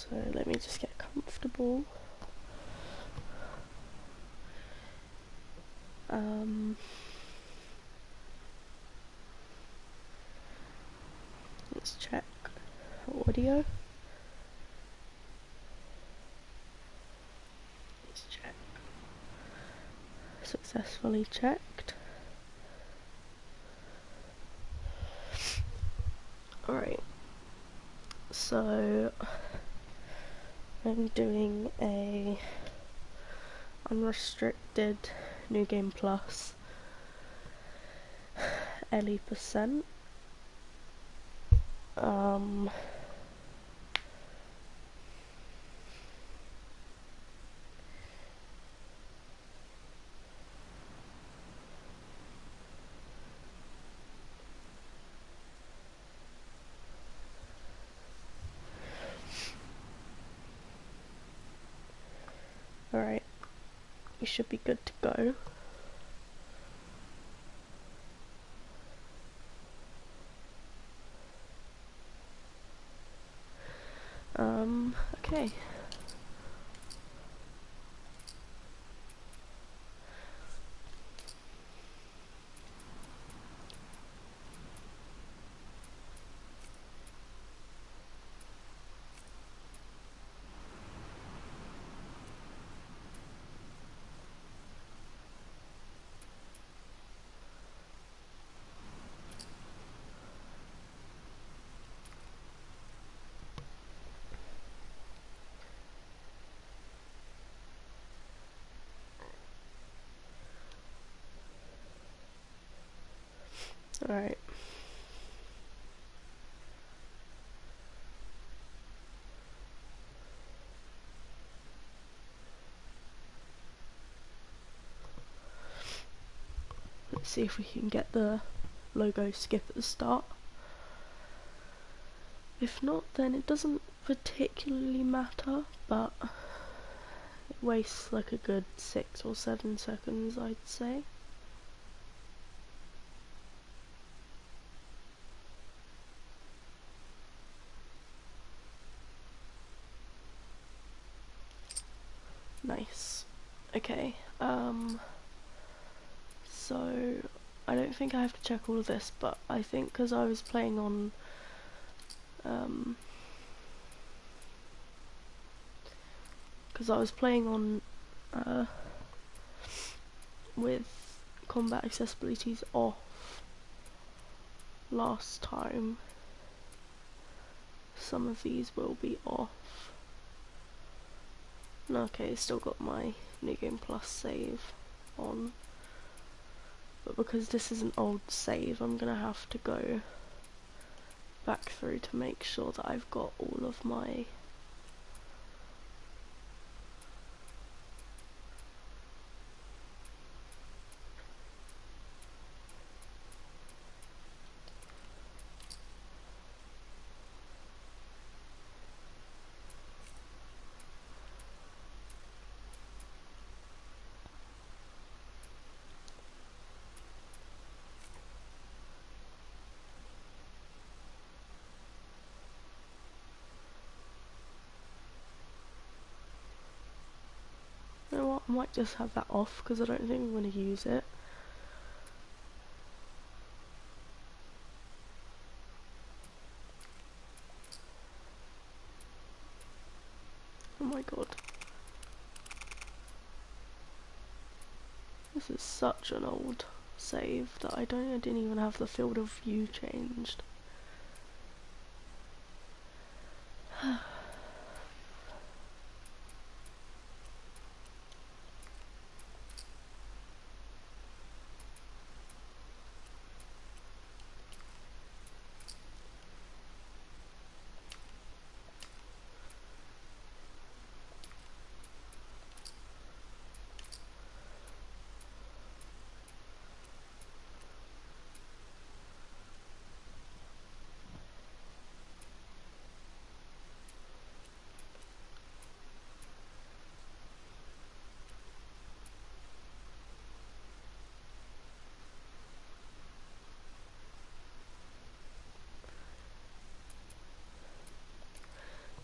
So let me just get comfortable. Let's check audio. Let's check. Successfully checked. Alright, so I'm doing a Unrestricted New Game Plus Ellie %. Alright, you should be good to go. Okay. Alright. Let's see if we can get the logo skip at the start. If not, then it doesn't particularly matter, but it wastes like a good 6 or 7 seconds, I'd say. Nice. Okay, so I don't think I have to check all of this, but I think because I was playing on with combat accessibilities off last time, some of these will be off. Okay, still got my New Game Plus save on, but because this is an old save, I'm gonna have to go back through to make sure that I've got all of my you know what, I might just have that off because I don't think I'm going to use it. Oh my god. This is such an old save that I didn't even have the field of view changed.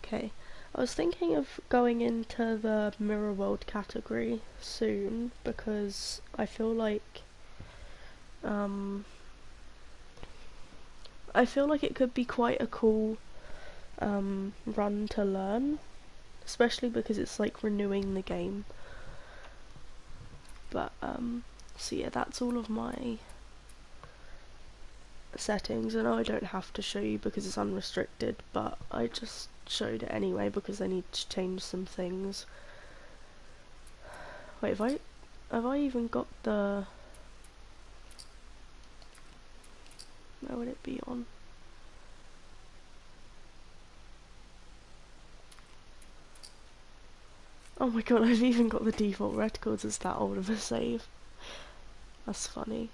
Okay, I was thinking of going into the Mirror World category soon because I feel like it could be quite a cool run to learn, especially because it's like renewing the game. But so yeah, that's all of my settings. I know I don't have to show you because it's unrestricted, but I just showed it anyway because I need to change some things. Wait, have I even got the... Where would it be on? Oh my god, I've even got the default records as that old of a save. That's funny.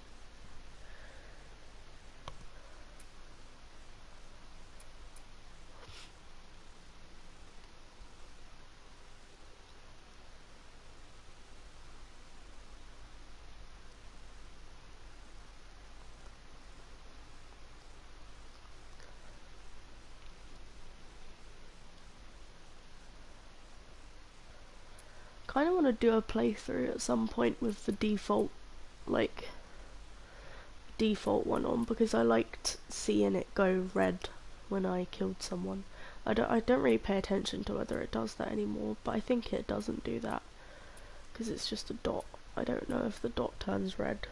Kind of want to do a playthrough at some point with the default, like, default one on, because I liked seeing it go red when I killed someone. I don't really pay attention to whether it does that anymore, but I think it doesn't do that because it's just a dot. I don't know if the dot turns red.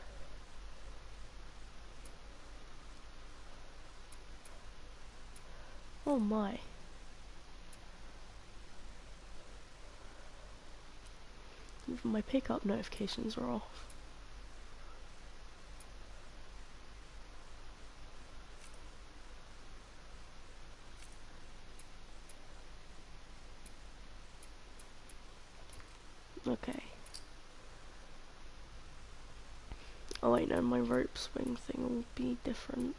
Oh my. Even my pickup notifications are off. Okay. Oh wait, no, my rope swing thing will be different.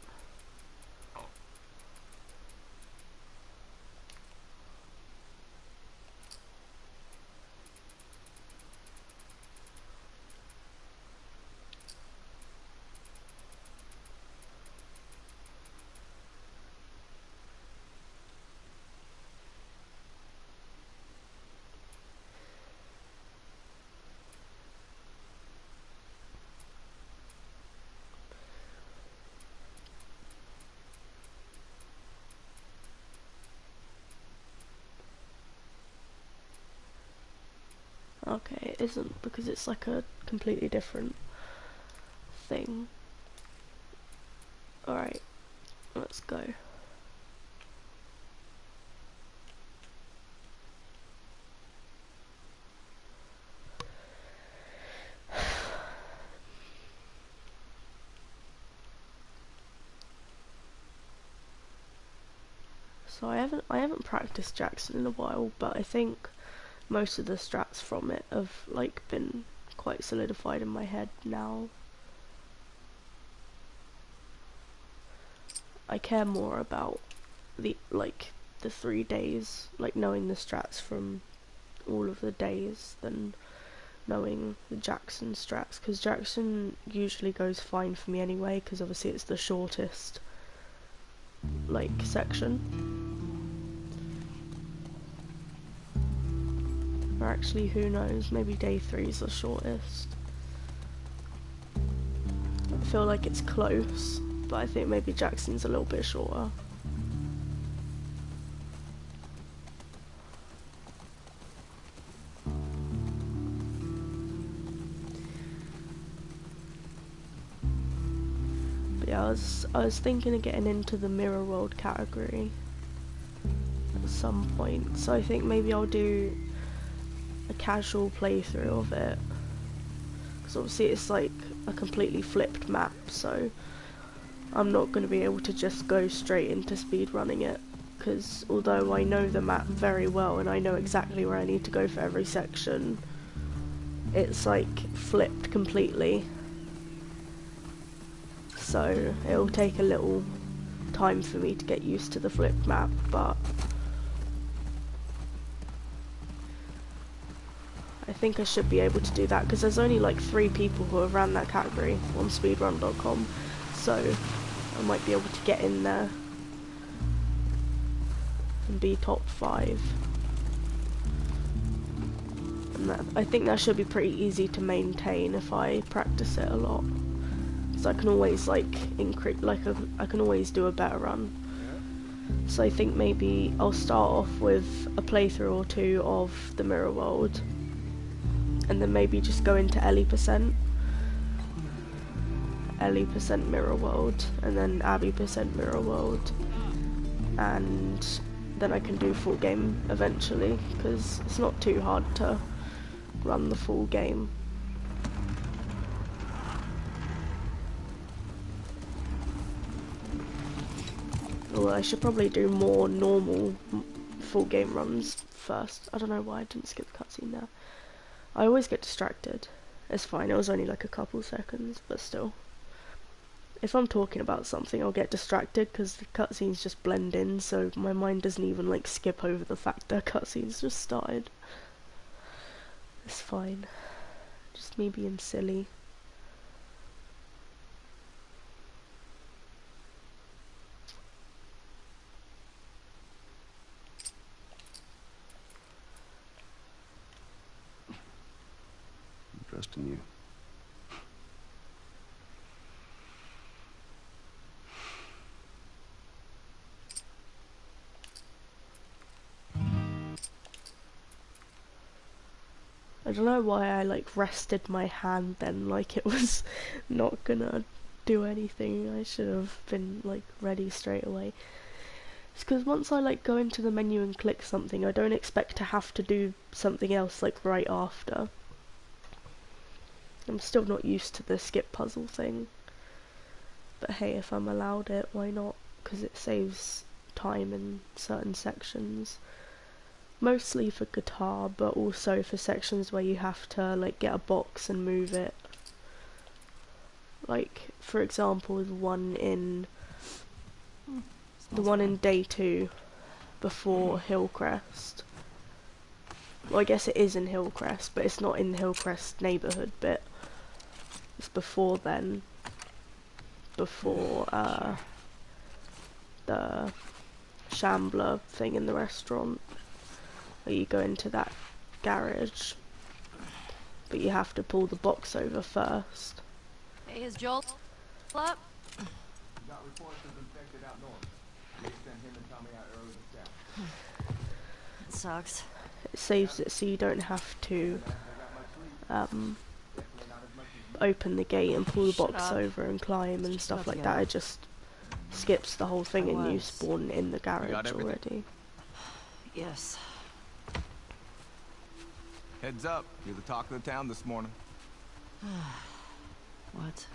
Okay, it isn't because it's like a completely different thing. Alright, let's go. So I haven't practiced Jackson in a while, but I think most of the strats from it have like been quite solidified in my head now. I care more about the 3 days, like knowing the strats from all of the days than knowing the Jackson strats, because Jackson usually goes fine for me anyway, because obviously it's the shortest like section. Or actually, who knows, maybe day 3 is the shortest. I feel like it's close, but I think maybe Jackson's a little bit shorter. But yeah, I was thinking of getting into the Mirror World category at some point, so I think maybe I'll do a casual playthrough of it, because obviously it's like a completely flipped map, so I'm not going to be able to just go straight into speedrunning it, because although I know the map very well and I know exactly where I need to go for every section, it's like flipped completely, so it'll take a little time for me to get used to the flipped map, but I think I should be able to do that, because there's only like 3 people who have ran that category on speedrun.com, so I might be able to get in there and be top 5. And I think that should be pretty easy to maintain if I practice it a lot. So I can always like increase, like I can always do a better run. So I think maybe I'll start off with a playthrough or two of the Mirror World, and then maybe just go into Ellie percent Mirror World, and then Abby percent Mirror World, and then I can do full game eventually, because it's not too hard to run the full game. Well, I should probably do more normal full game runs first. I don't know why I didn't skip the cutscene there. I always get distracted. It's fine, it was only like a couple seconds, but still. If I'm talking about something, I'll get distracted because the cutscenes just blend in, so my mind doesn't even like skip over the fact that cutscenes just started. It's fine. Just me being silly. Trust in you. I don't know why I like rested my hand then, like it was not gonna do anything. I should have been like ready straight away. It's because once I like go into the menu and click something, I don't expect to have to do something else like right after. I'm still not used to the skip puzzle thing. But hey, if I'm allowed it, why not? Because it saves time in certain sections. Mostly for guitar, but also for sections where you have to like get a box and move it. Like, for example, the one in day 2 before Hillcrest. Well, I guess it is in Hillcrest, but it's not in the Hillcrest neighbourhood bit. It's before then. Before the Shambler thing in the restaurant. Where you go into that garage, but you have to pull the box over first. Hey, is Joel up? Got reports of infected out north. They sent him and Tommy out early this afternoon. It sucks. It saves it so you don't have to open the gate and pull the box over and climb and stuff like that. It just skips the whole thing and you spawn in the garage already. Yes. Heads up, you're the talk of the town this morning. What?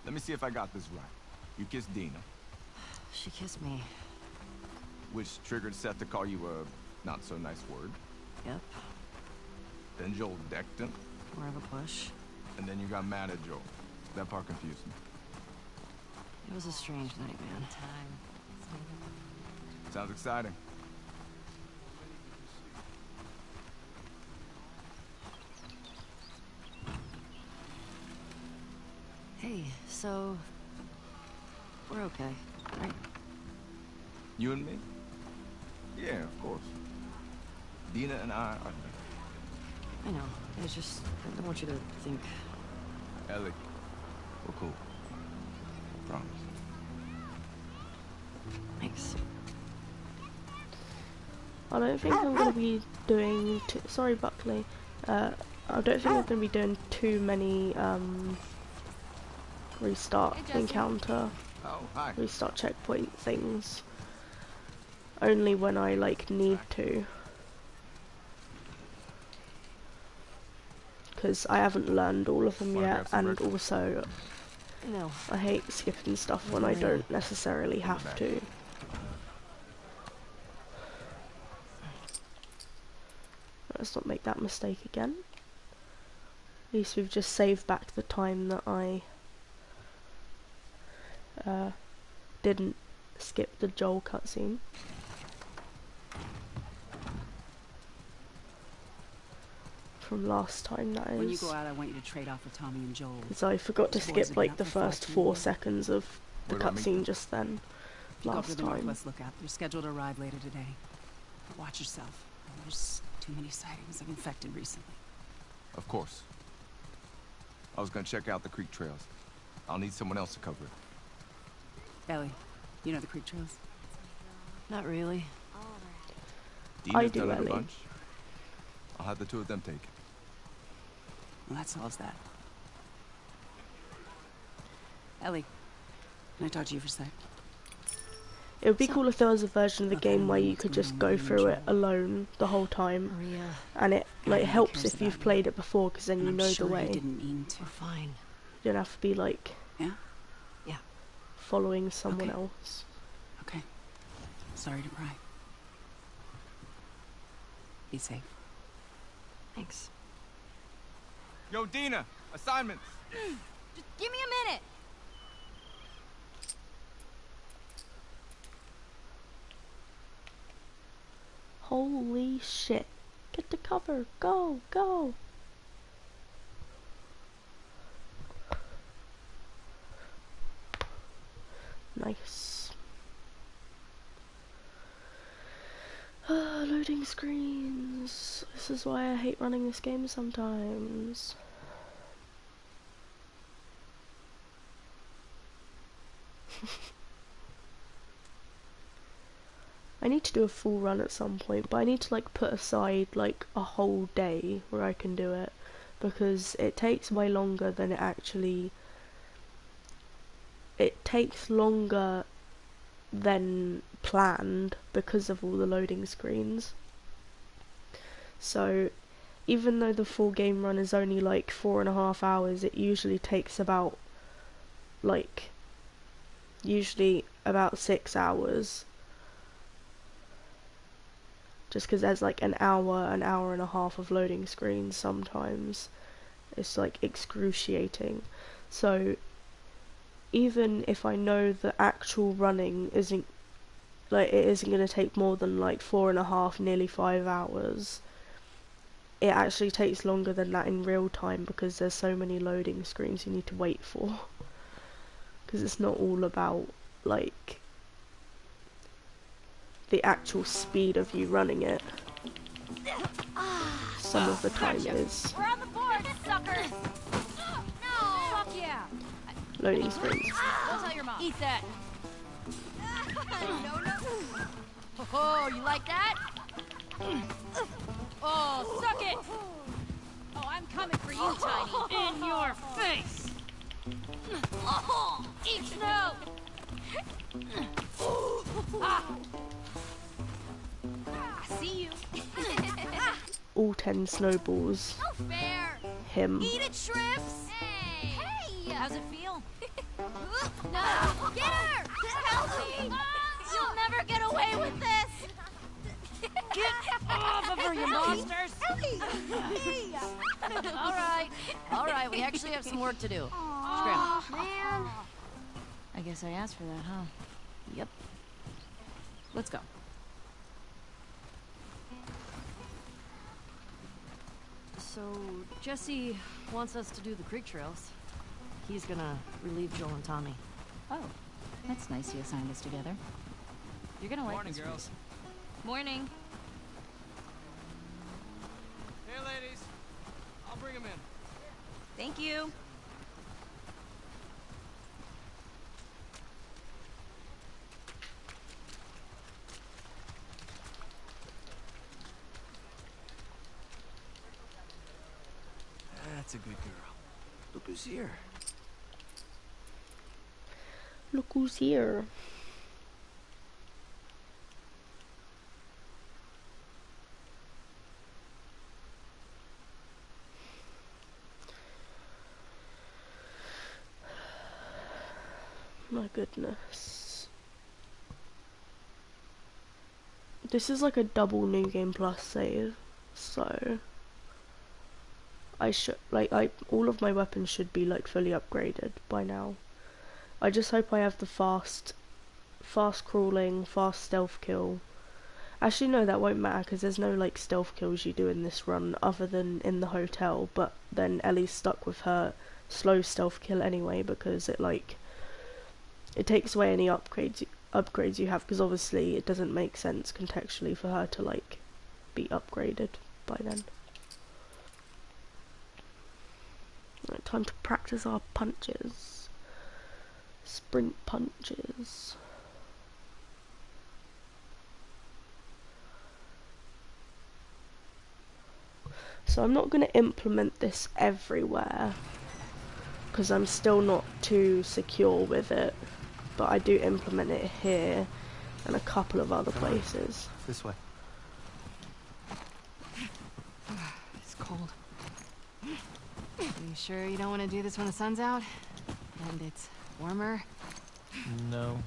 Let me see if I got this right. You kissed Dina, She kissed me. which triggered Seth to call you a not so nice word. Yep. Then Joel decked him, More of a push. and then you got mad at Joel. That part confused me. It was a strange night, man. Sounds exciting. Hey, so we're okay, right? You and me? Yeah, of course. Dina and I are... I know. It's just I don't want you to think. Ellie, we're cool. Promise. Thanks. I don't think I'm going to be doing sorry Buckley, I don't think I'm going to be doing too many restart encounter, Oh, hi. restart checkpoint things. Only when I like need to. Because I haven't learned all of them yet, and also No. I hate skipping stuff when I don't necessarily have to. Let's not make that mistake again. At least we've just saved back the time that I didn't skip the Joel cutscene. From last time, that is. When you go out, I want you to trade off with Tommy and Joel. Because I forgot to skip like the first 4 seconds of the cutscene just then. Go up to Last the time. Northwest Lookout. They're scheduled to arrive later today. Watch yourself. There's too many sightings of infected recently. Of course. I was gonna check out the creek trails. I'll need someone else to cover it. Ellie, you know the creek trails? Not really. I Dina's do, done it a Ellie. bunch. I'll have the two of them take it. Well, that solves that. Ellie, can I talk to you for a sec? It would be cool if there was a version of the Okay, game where you what's could going just on go with you through and it Joel? alone the whole time, Maria, and it God like really helps cares if you've about you. played it before, because then And you I'm know sure the he way. didn't mean to. we're fine. You don't have to be like Yeah? Yeah. following someone Okay. else. Okay. Sorry to pry. Be safe. Thanks. Yo, Dina! Assignments! Just give me a minute. Holy shit. Get to cover. Go, go. Nice. Loading screens. This is why I hate running this game sometimes. I need to do a full run at some point, but I need to like put aside like a whole day where I can do it, because it takes way longer than it takes longer than planned because of all the loading screens. So even though the full game run is only like 4.5 hours, it usually takes about 6 hours. Just because there's like an hour and a half of loading screens sometimes. It's like excruciating. So even if I know the actual running isn't going to take more than like 4.5, nearly 5 hours, it actually takes longer than that in real time because there's so many loading screens you need to wait for. Because it's not all about like the actual speed of you running it. Some of the time is We're on the board, suckers. No. Fuck yeah. loading screens. Go tell your mom. Eat that. No. Oh, you like that? Oh, suck it. Oh, I'm coming for you, Tiny. In your face. Eat snow. I see you. All 10 snowballs. No fair. Him. Eat it, shrimps. Hey. How's it feel? No. Get her. Help me. You'll never get away with this. Get off of her, you monsters. All right, we actually have some work to do. Oh, man. I guess I asked for that, huh? Yep. Let's go. So, Jesse wants us to do the creek trails. He's gonna relieve Joel and Tommy. Oh, that's nice you assigned us together. You're gonna like Morning, this girls. Morning. Hey, ladies. I'll bring them in. Thank you. That's a good girl. Look who's here. Look who's here. My goodness. This is like a double New Game Plus save, so I should all of my weapons should be like fully upgraded by now. I just hope I have the fast crawling, fast stealth kill. Actually no, that won't matter because there's no like stealth kills you do in this run other than in the hotel, but then Ellie's stuck with her slow stealth kill anyway because it takes away any upgrades you have, because obviously it doesn't make sense contextually for her to like be upgraded by then. Right, time to practice our punches. Sprint punches. So I'm not going to implement this everywhere because I'm still not too secure with it, but I do implement it here and a couple of other places. This way. It's cold. Are you sure you don't want to do this when the sun's out? And it's warmer? No.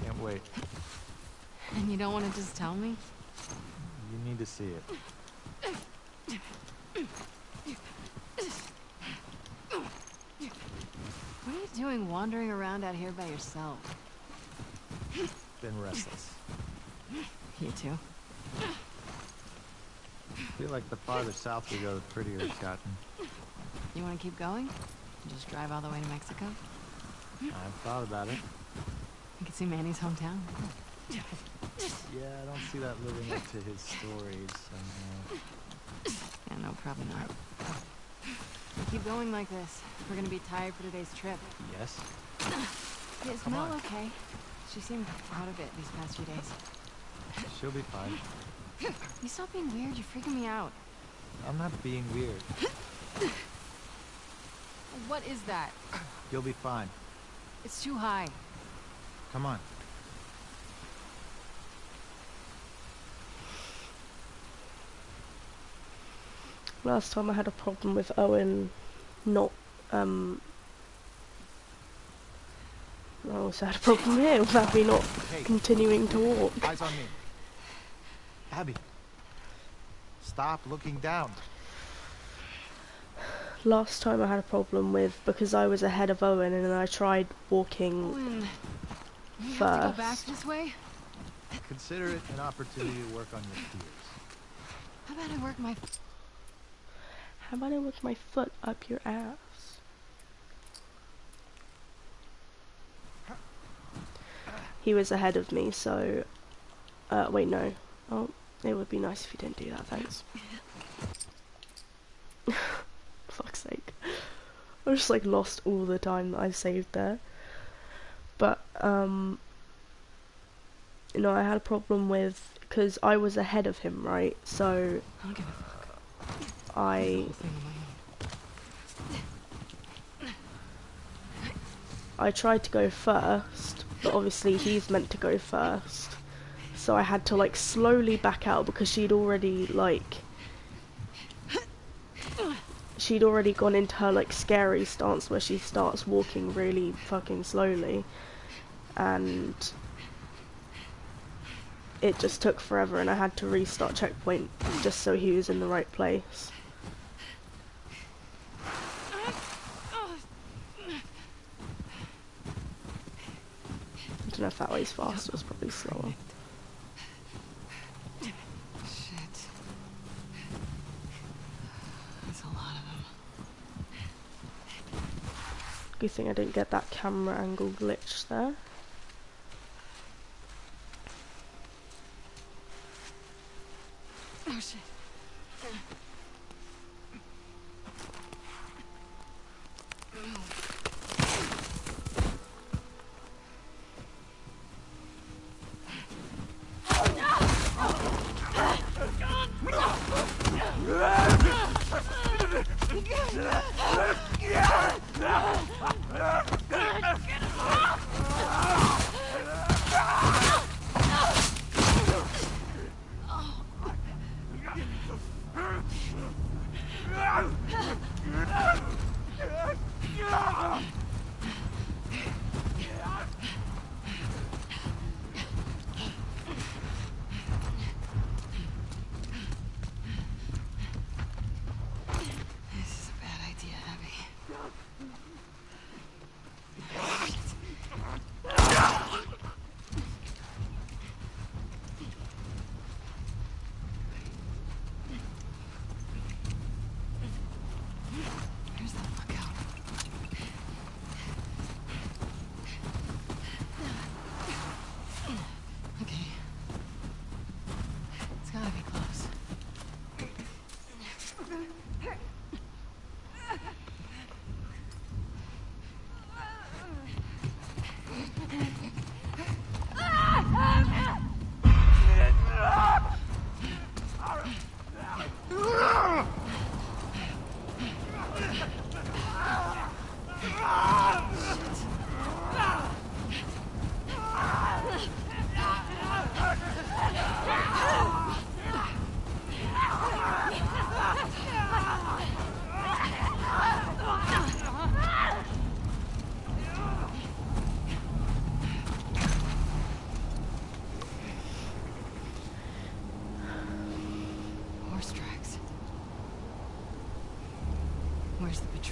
Can't wait. And you don't want to just tell me? You need to see it. What are you doing wandering around out here by yourself? Been restless. You too? Feel like the farther south we go, the prettier it's gotten. You want to keep going? Just drive all the way to Mexico? I've thought about it. You can see Manny's hometown. Yeah, I don't see that living up to his stories. Yeah, no, probably not. Keep going like this. We're gonna be tired for today's trip. Yes? Is Come Mel on. okay? She seemed out of it these past few days. She'll be fine. You stop being weird, you're freaking me out. I'm not being weird. What is that? You'll be fine. It's too high. Come on. Last time I had a problem with Owen not, I also had a problem here with Abby not Hey. continuing to walk. Eyes on me. Abby. Stop looking down. Last time I had a problem with, because I was ahead of Owen and then I tried walking Owen, we first. have to go back this way? Consider it an opportunity to work on your fears. How about I work my... How about I work my foot up your ass? He was ahead of me, so... wait, no. Oh, it would be nice if you didn't do that, thanks. Fuck's sake. I just like lost all the time that I saved there. But, you know, I had a problem with... Because I was ahead of him, right? So... I don't give a fuck. I tried to go first, but obviously he's meant to go first, so I had to like slowly back out because she'd already gone into her like scary stance where she starts walking really fucking slowly, and it just took forever and I had to restart checkpoint just so he was in the right place. I don't know if that way's fast, it was probably slower. Shit. There's a lot of them. Good thing I didn't get that camera angle glitch there. Oh shit.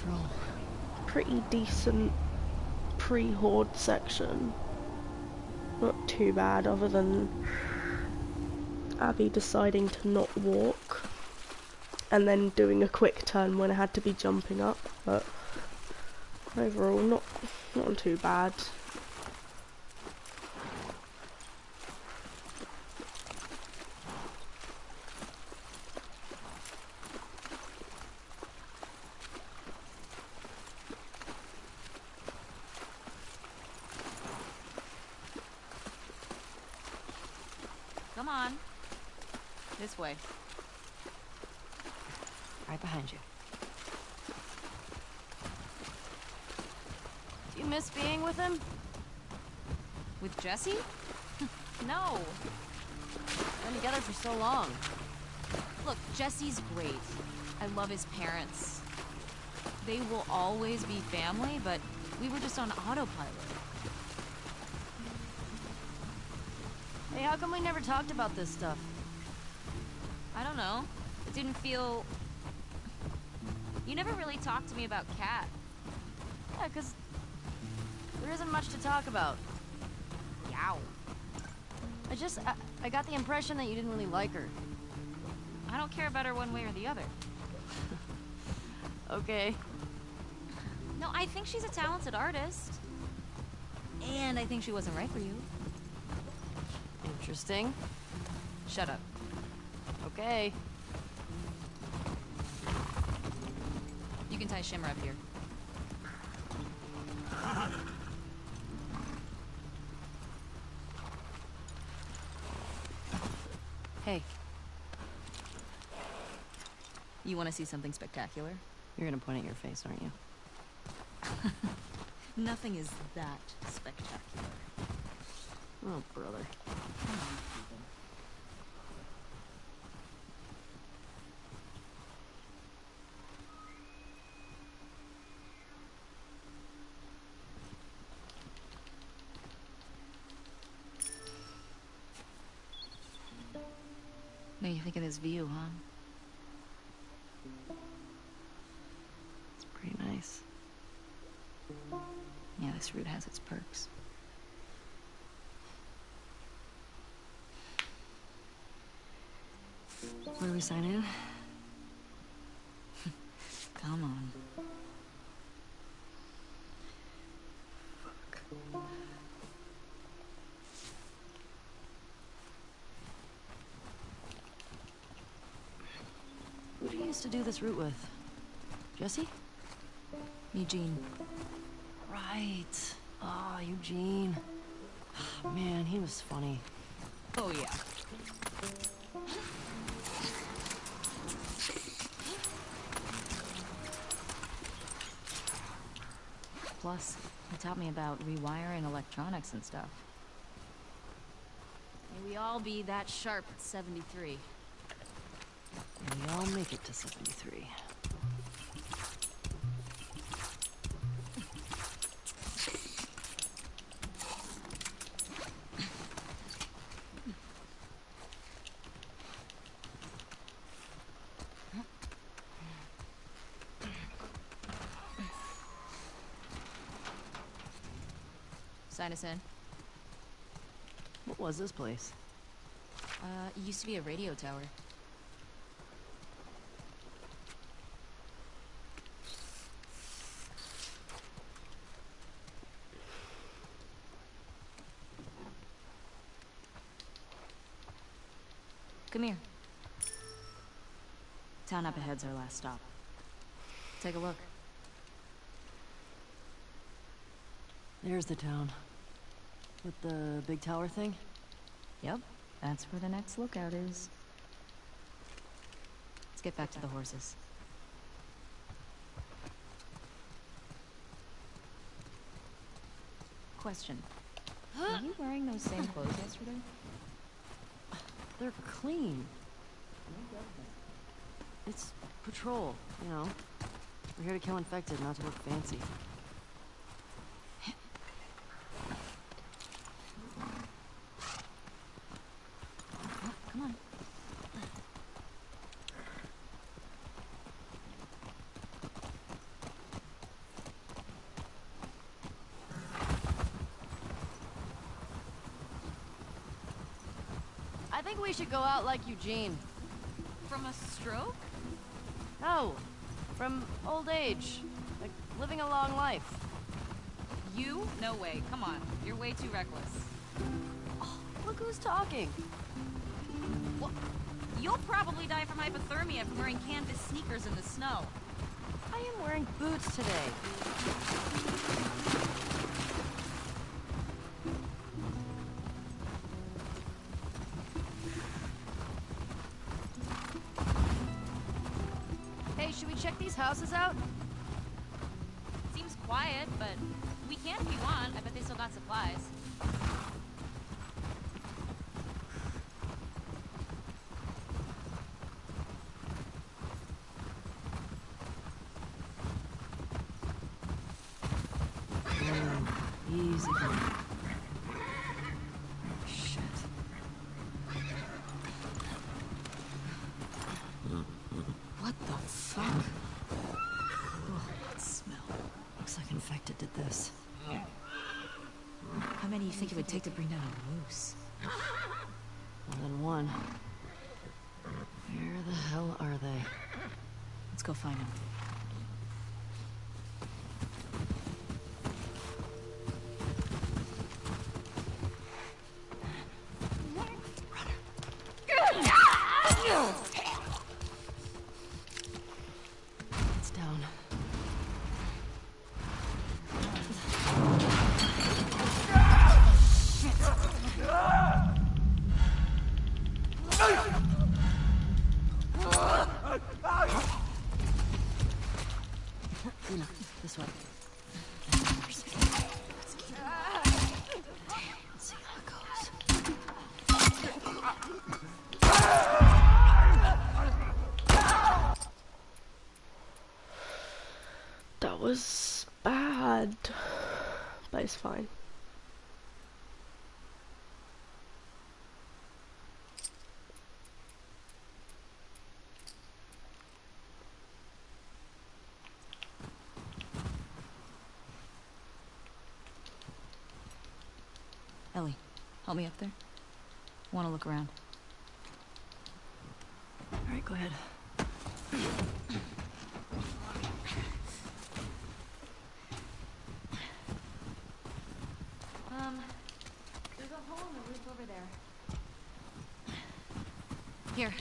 patrol. Pretty decent pre-horde section. Not too bad, other than Abby deciding to not walk and then doing a quick turn when I had to be jumping up, but overall not too bad. Come on. This way. Right behind you. Do you miss being with him? With Jesse? No. Been together for so long. Look, Jesse's great. I love his parents. They will always be family, but we were just on autopilot. Hey, how come we never talked about this stuff? I don't know. It didn't feel... You never really talked to me about Kat. Yeah, 'cause there isn't much to talk about. Yow. I got the impression that you didn't really like her. I don't care about her one way or the other. Okay. No, I think she's a talented artist. And I think she wasn't right for you. Interesting. Shut up. Okay. You can tie Shimmer up here. Hey. You want to see something spectacular? You're gonna point at your face, aren't you? Nothing is that spectacular. Oh, brother. What do you think of this view, huh? It's pretty nice. Yeah, this route has its perks. Where do we sign in? Come on. Who do you used to do this route with? Jesse? Eugene. Right. Oh, Eugene. Man, he was funny. Oh, yeah. Plus, he taught me about rewiring electronics and stuff. May we all be that sharp at 73. And we all make it to 73. Sign us in. What was this place? It used to be a radio tower. Come here. Town up ahead's our last stop. Take a look. There's the town. With the big tower thing? Yep, that's where the next lookout is. Let's get back to the horses. Question. Were you wearing those same clothes yesterday? They're clean. It's patrol, you know. We're here to kill infected, not to look fancy. Come on. I think we should go out like Eugene. From a stroke? No, from old age. Like, living a long life. You? No way. Come on. You're way too reckless. Oh, look who's talking. Well, you'll probably die from hypothermia from wearing canvas sneakers in the snow. I am wearing boots today. Hey, should we check these houses out? Seems quiet, but we can if you want. I bet they still got supplies. Easy. Shit. What the fuck? Oh, that smell. Looks like infected did this. How many do you think it would take to bring down a moose? More than one. Where the hell are they? Let's go find them. It's down. This way. Let's see how it goes. That was bad, but it's fine. Ellie, help me up there. Want to look around. Alright, go ahead. There's a hole in the roof over there. Here.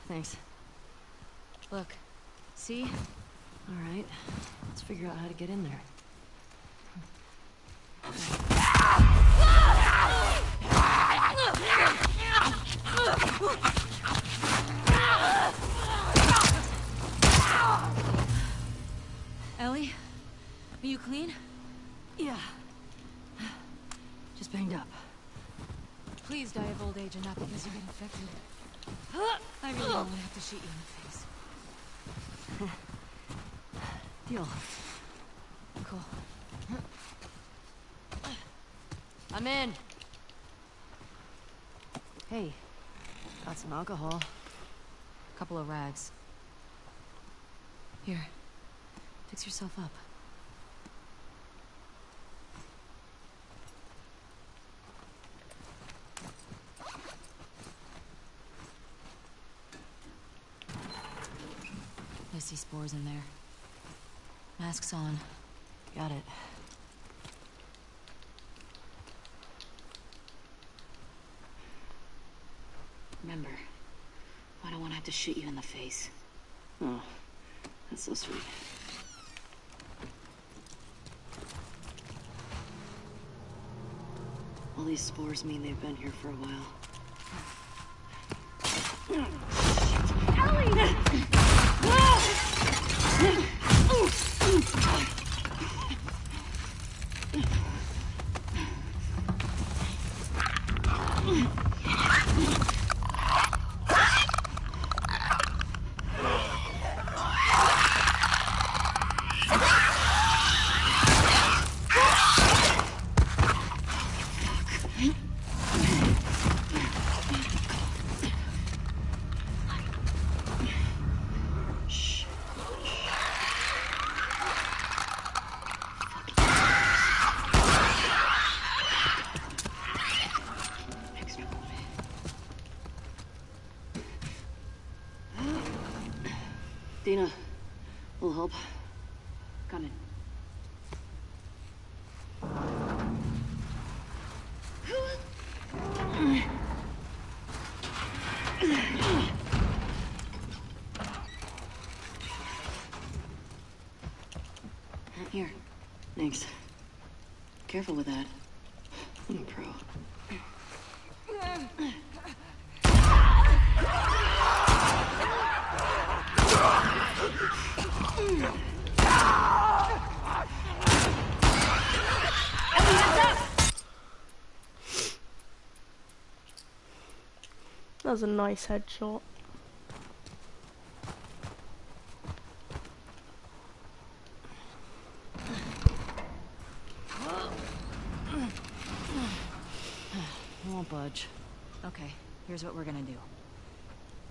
Thanks. Look. See? Alright. Let's figure out how to get in there. Ellie? Are you clean? Yeah. Just banged up. Please die of old age and not because you get infected. I really don't want to have to shoot you in the face. Deal. Cool. I'm in. Hey, got some alcohol. Couple of rags. Here. Fix yourself up. I see spores in there. Masks on. Got it. Remember, I don't want to have to shoot you in the face. Oh, that's so sweet. All these spores mean they've been here for a while. Dina, will help. Coming. Here. Thanks. Careful with that. I'm a pro. That was a nice headshot. Won't budge. Okay, here's what we're gonna do.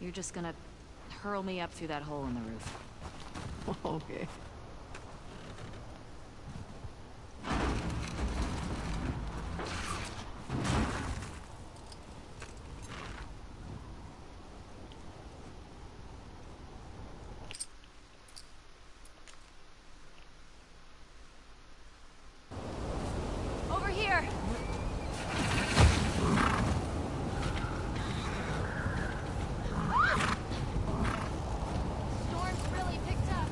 You're just gonna hurl me up through that hole in the roof. Okay. Over here! Storm's really picked up.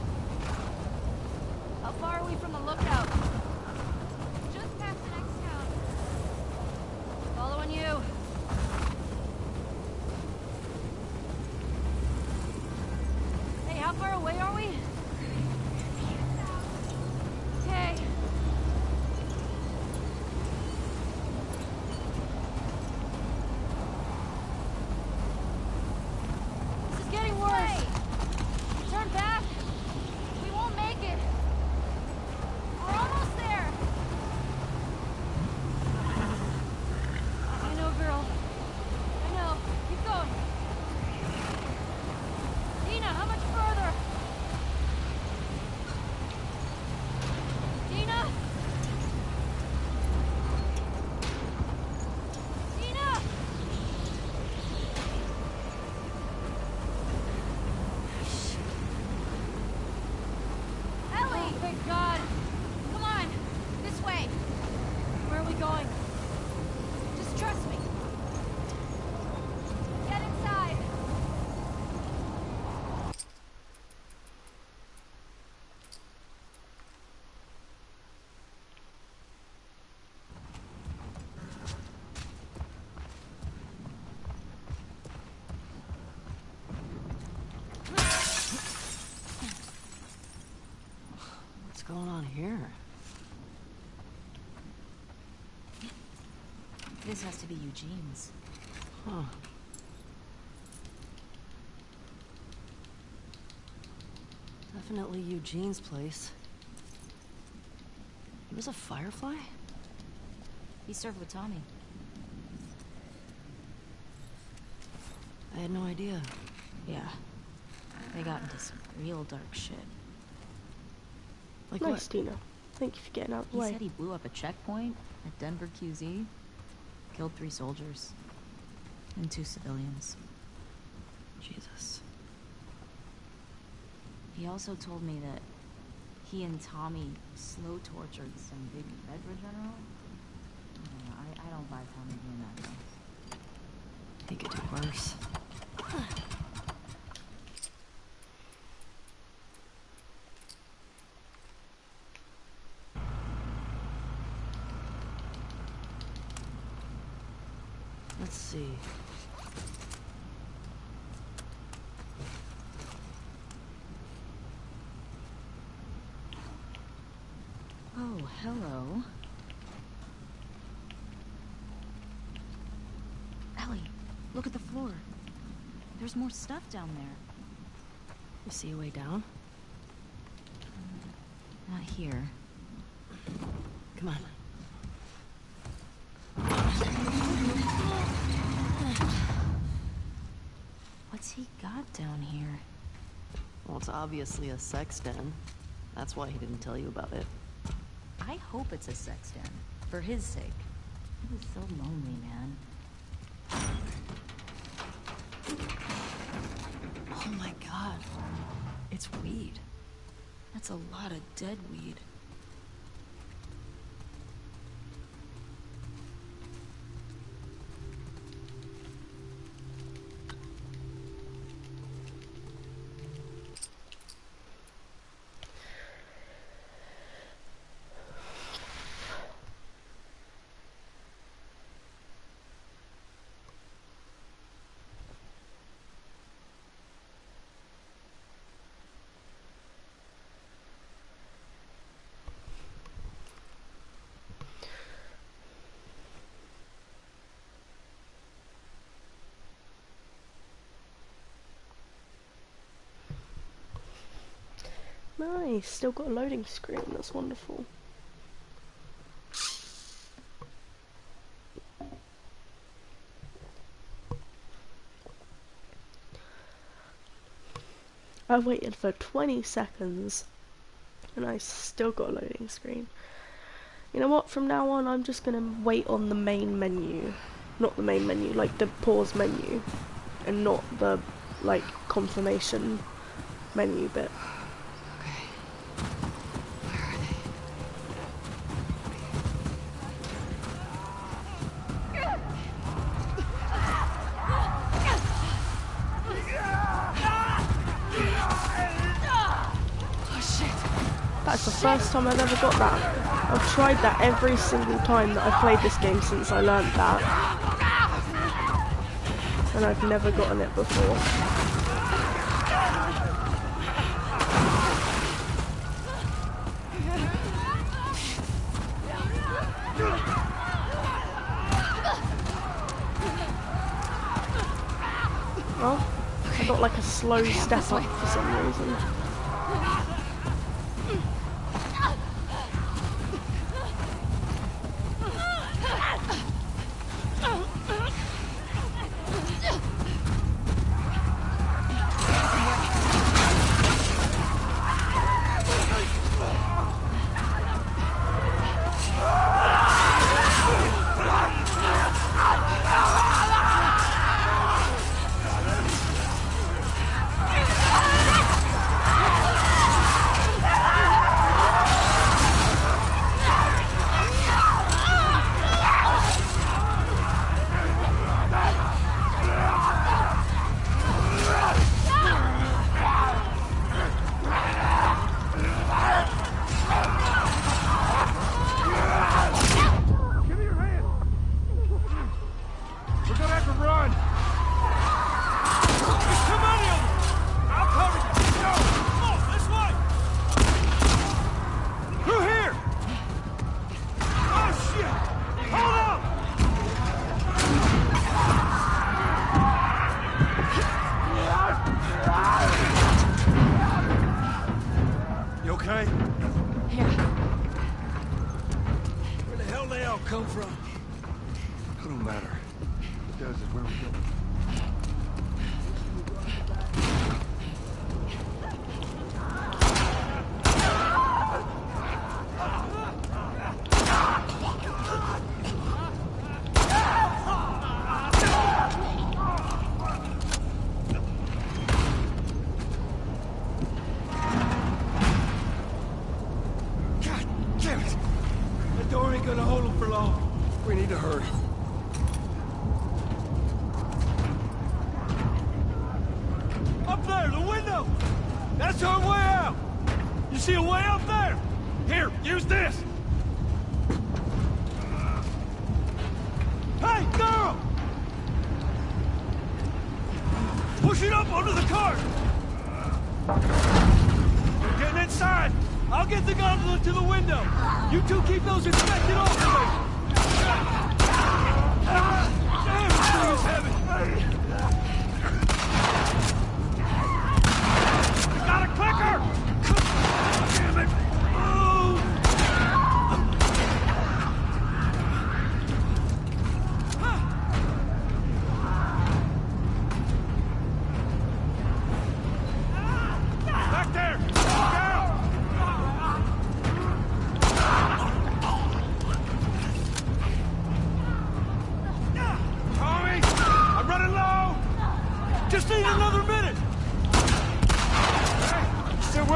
How far are we from the lookout? Just past the next town. Following you. Hey, how far away are we? Okay. This is getting worse. Turn back. We won't make it. We're almost there. I know, girl. I know. Keep going. Dina, how much further? Dina? Dina! Ellie! Oh, thank God. Come on. This way. Where are we going? Just trust me. Get inside. What's going on here? This has to be Eugene's. Huh. Definitely Eugene's place. He was a firefly? He served with Tommy. I had no idea. Yeah. They got into some real dark shit. Like Nice, what? Dina. Thank you for getting out of the He way. said he blew up a checkpoint at Denver QZ. Killed 3 soldiers. And 2 civilians. Jesus. He also told me that he and Tommy slow tortured some big Fedra general. I don't buy Tommy doing that though. He could do worse. Let's see. Oh, hello. Ellie, look at the floor. There's more stuff down there. You see a way down? Not here. Come on. What's he got down here? Well, it's obviously a sex den. That's why he didn't tell you about it. I hope it's a sex den. For his sake. He was so lonely, man. Oh my God. It's weed. That's a lot of dead weed. Nice, still got a loading screen, that's wonderful. I waited for 20 seconds and I still got a loading screen. You know what, from now on I'm just gonna wait on the main menu. Not the main menu, like the pause menu. And not the, like, confirmation menu bit. That's the first time I've ever got that. I've tried that every single time that I've played this game since I learnt that. And I've never gotten it before. Well, I got like a slow step up for some reason.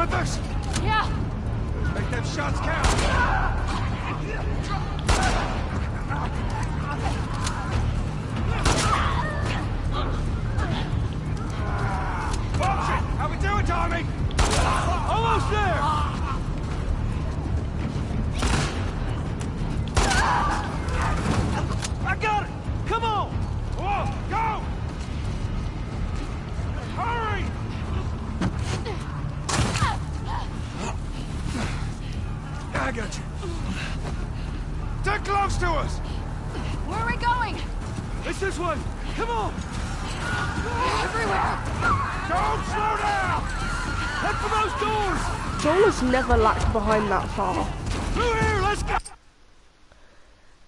with us? Yeah. Make them shots count. Watch it! How we doing, Tommy? Almost there! I got it! Come on! Whoa, go! Hurry! I got you. They're close to us! Where are we going? It's this way! Come on! Everywhere! Don't slow down! Head for those doors! Joel has never lagged behind that far. Through here, let's go!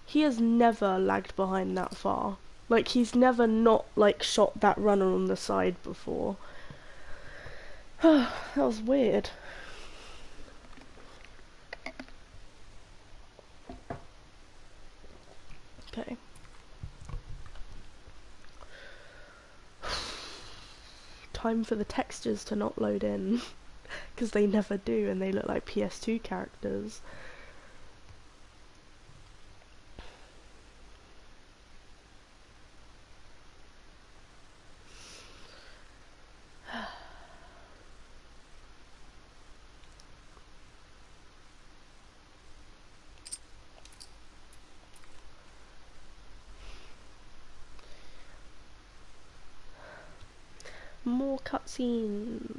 He has never lagged behind that far. Like, he's never not, like, shot that runner on the side before. That was weird. Okay. Time for the textures to not load in. Because they never do, and they look like PS2 characters. More cutscenes.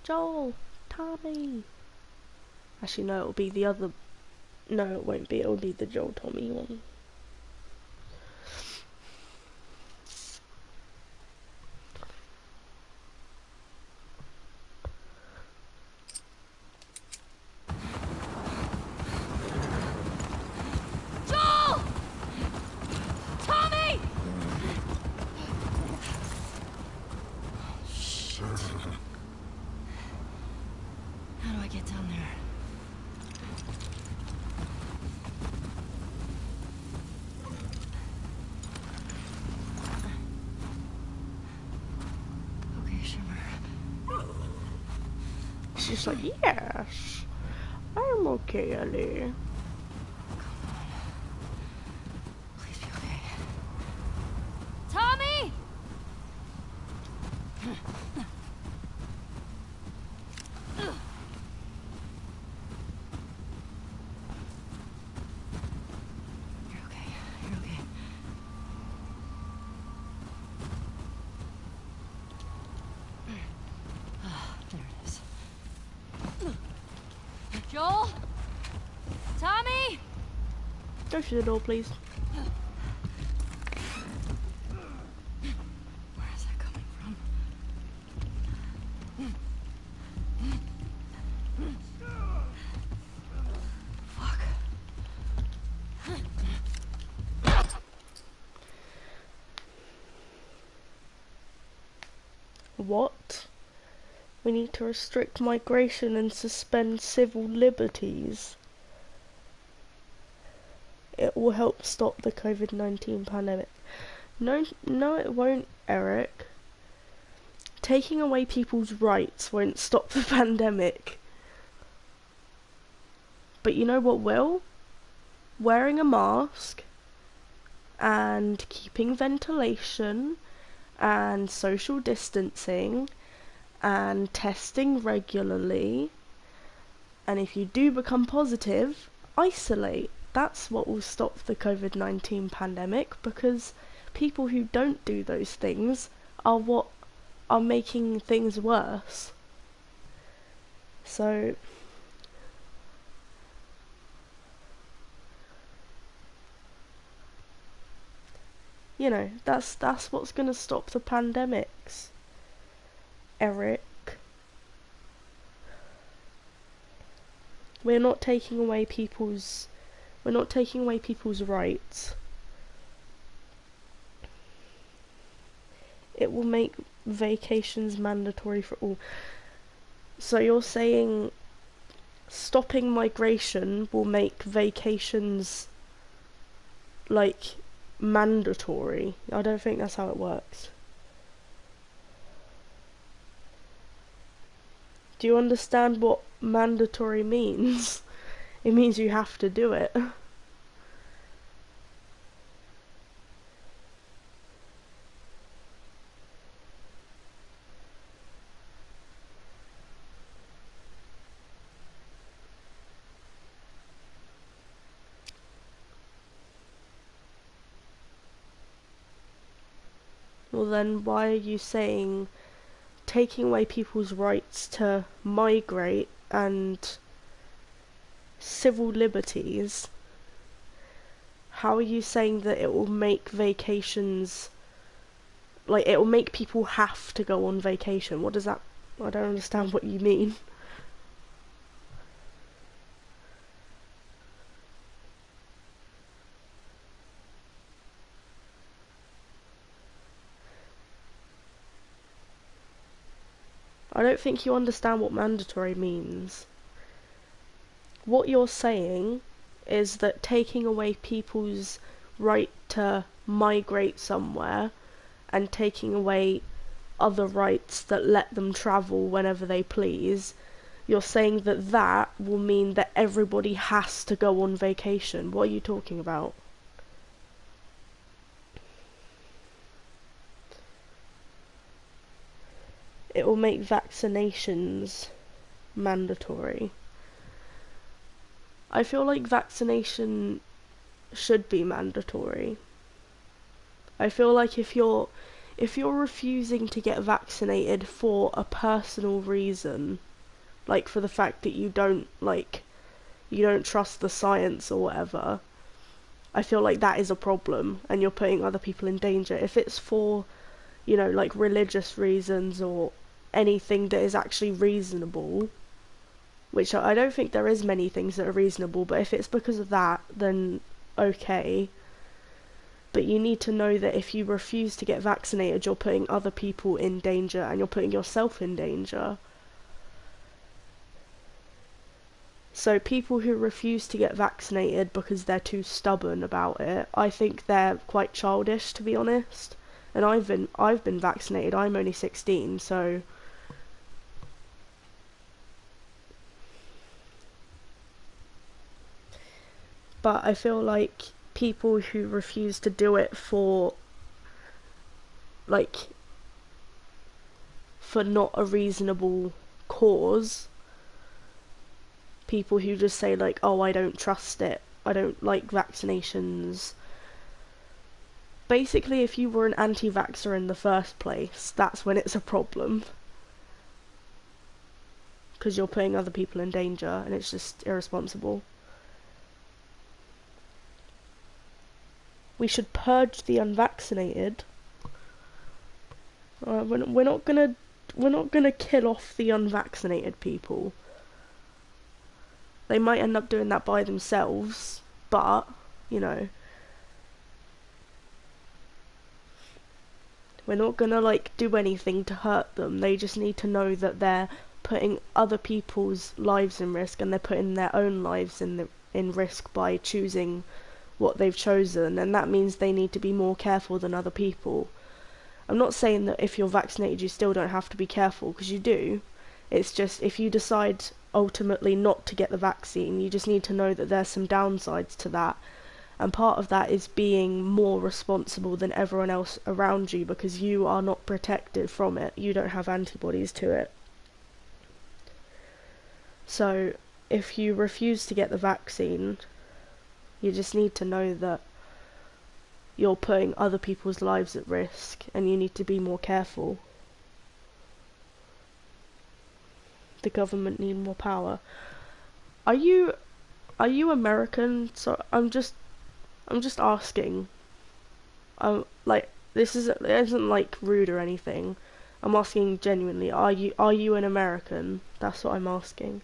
Joel, Tommy. Actually, no, it'll be the other. No, it won't be. It'll be the Joel Tommy one. Joel! Tommy! How do I get down there? Okay, Shimmer. She's like, yes, I'm okay, Ellie. Please be okay. Tommy! You're okay. You're okay. Ah, there it is. Joel? Tommy? Go through the door, please. Where is that coming from? Fuck. What? We need to restrict migration and suspend civil liberties. It will help stop the COVID-19 pandemic. No, no, it won't, Eric. Taking away people's rights won't stop the pandemic. But you know what will? Wearing a mask and keeping ventilation and social distancing and testing regularly, and if you do become positive, isolate. That's what will stop the COVID-19 pandemic, because people who don't do those things are what are making things worse. So you know, that's what's gonna stop the pandemics, Eric. We're not taking away people's rights. It will make vacations mandatory for all. So you're saying stopping migration will make vacations like mandatory. I don't think that's how it works. Do you understand what mandatory means? It means you have to do it. Well then, why are you saying taking away people's rights to migrate and civil liberties? How are you saying that it will make vacations, like, it will make people have to go on vacation? What does that... I don't understand what you mean. I don't think you understand what mandatory means. What you're saying is that taking away people's right to migrate somewhere and taking away other rights that let them travel whenever they please, you're saying that that will mean that everybody has to go on vacation. What are you talking about? It will make vaccinations mandatory. I feel like vaccination should be mandatory. I feel like if you're refusing to get vaccinated for a personal reason, like for the fact that you don't trust the science or whatever, I feel like that is a problem and you're putting other people in danger. If it's for, like religious reasons or anything that is actually reasonable, which I don't think there is many things that are reasonable, but if it's because of that, then okay. But you need to know that if you refuse to get vaccinated, you're putting other people in danger and you're putting yourself in danger. So people who refuse to get vaccinated because they're too stubborn about it, I think they're quite childish, to be honest. And I've been vaccinated. I'm only 16, so but I feel like people who refuse to do it for not a reasonable cause, people who just say like, oh, I don't trust it, I don't like vaccinations. Basically, if you were an anti-vaxxer in the first place, that's when it's a problem. Because you're putting other people in danger and it's just irresponsible. We should purge the unvaccinated. We're not gonna kill off the unvaccinated people. They might end up doing that by themselves, but we're not gonna do anything to hurt them. They just need to know that they're putting other people's lives in risk, and they're putting their own lives in risk by choosing what they've chosen, and that means they need to be more careful than other people. I'm not saying that if you're vaccinated you still don't have to be careful, because you do. It's just if you decide ultimately not to get the vaccine, you just need to know that there's some downsides to that, and part of that is being more responsible than everyone else around you because you are not protected from it. You don't have antibodies to it. So if you refuse to get the vaccine, you just need to know that you're putting other people's lives at risk and you need to be more careful. The government need more power. Are you American? So I'm just asking. This isn't rude or anything. I'm asking genuinely. Are you an American? That's what I'm asking.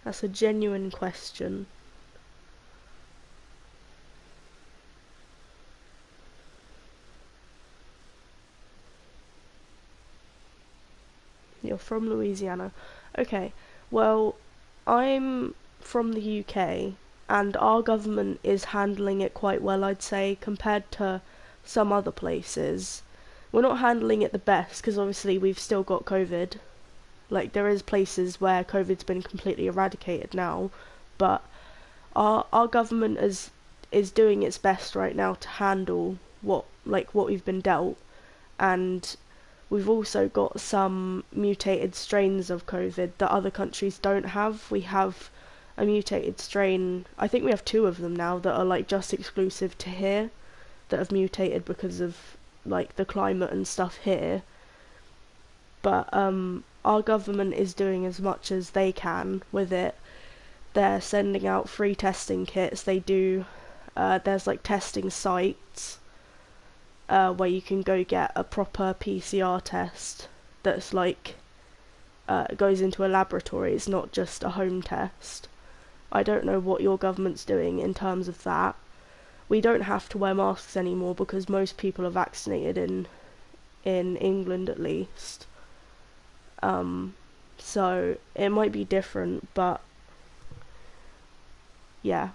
That's a genuine question. you're from Louisiana. Okay, well, I'm from the UK, and our government is handling it quite well, I'd say, compared to some other places. We're not handling it the best, because obviously we've still got COVID. Like, there is places where COVID's been completely eradicated now, but our government is doing its best right now to handle what we've been dealt, and we've also got some mutated strains of COVID that other countries don't have. We have a mutated strain, I think we have 2 of them now that are like just exclusive to here, that have mutated because of like the climate and stuff here. But our government is doing as much as they can with it. They're sending out free testing kits. They do, there's like testing sites where you can go get a proper PCR test that's like goes into a laboratory. It's not just a home test. I don't know what your government's doing in terms of that. We don't have to wear masks anymore because most people are vaccinated in England at least. So it might be different, but yeah,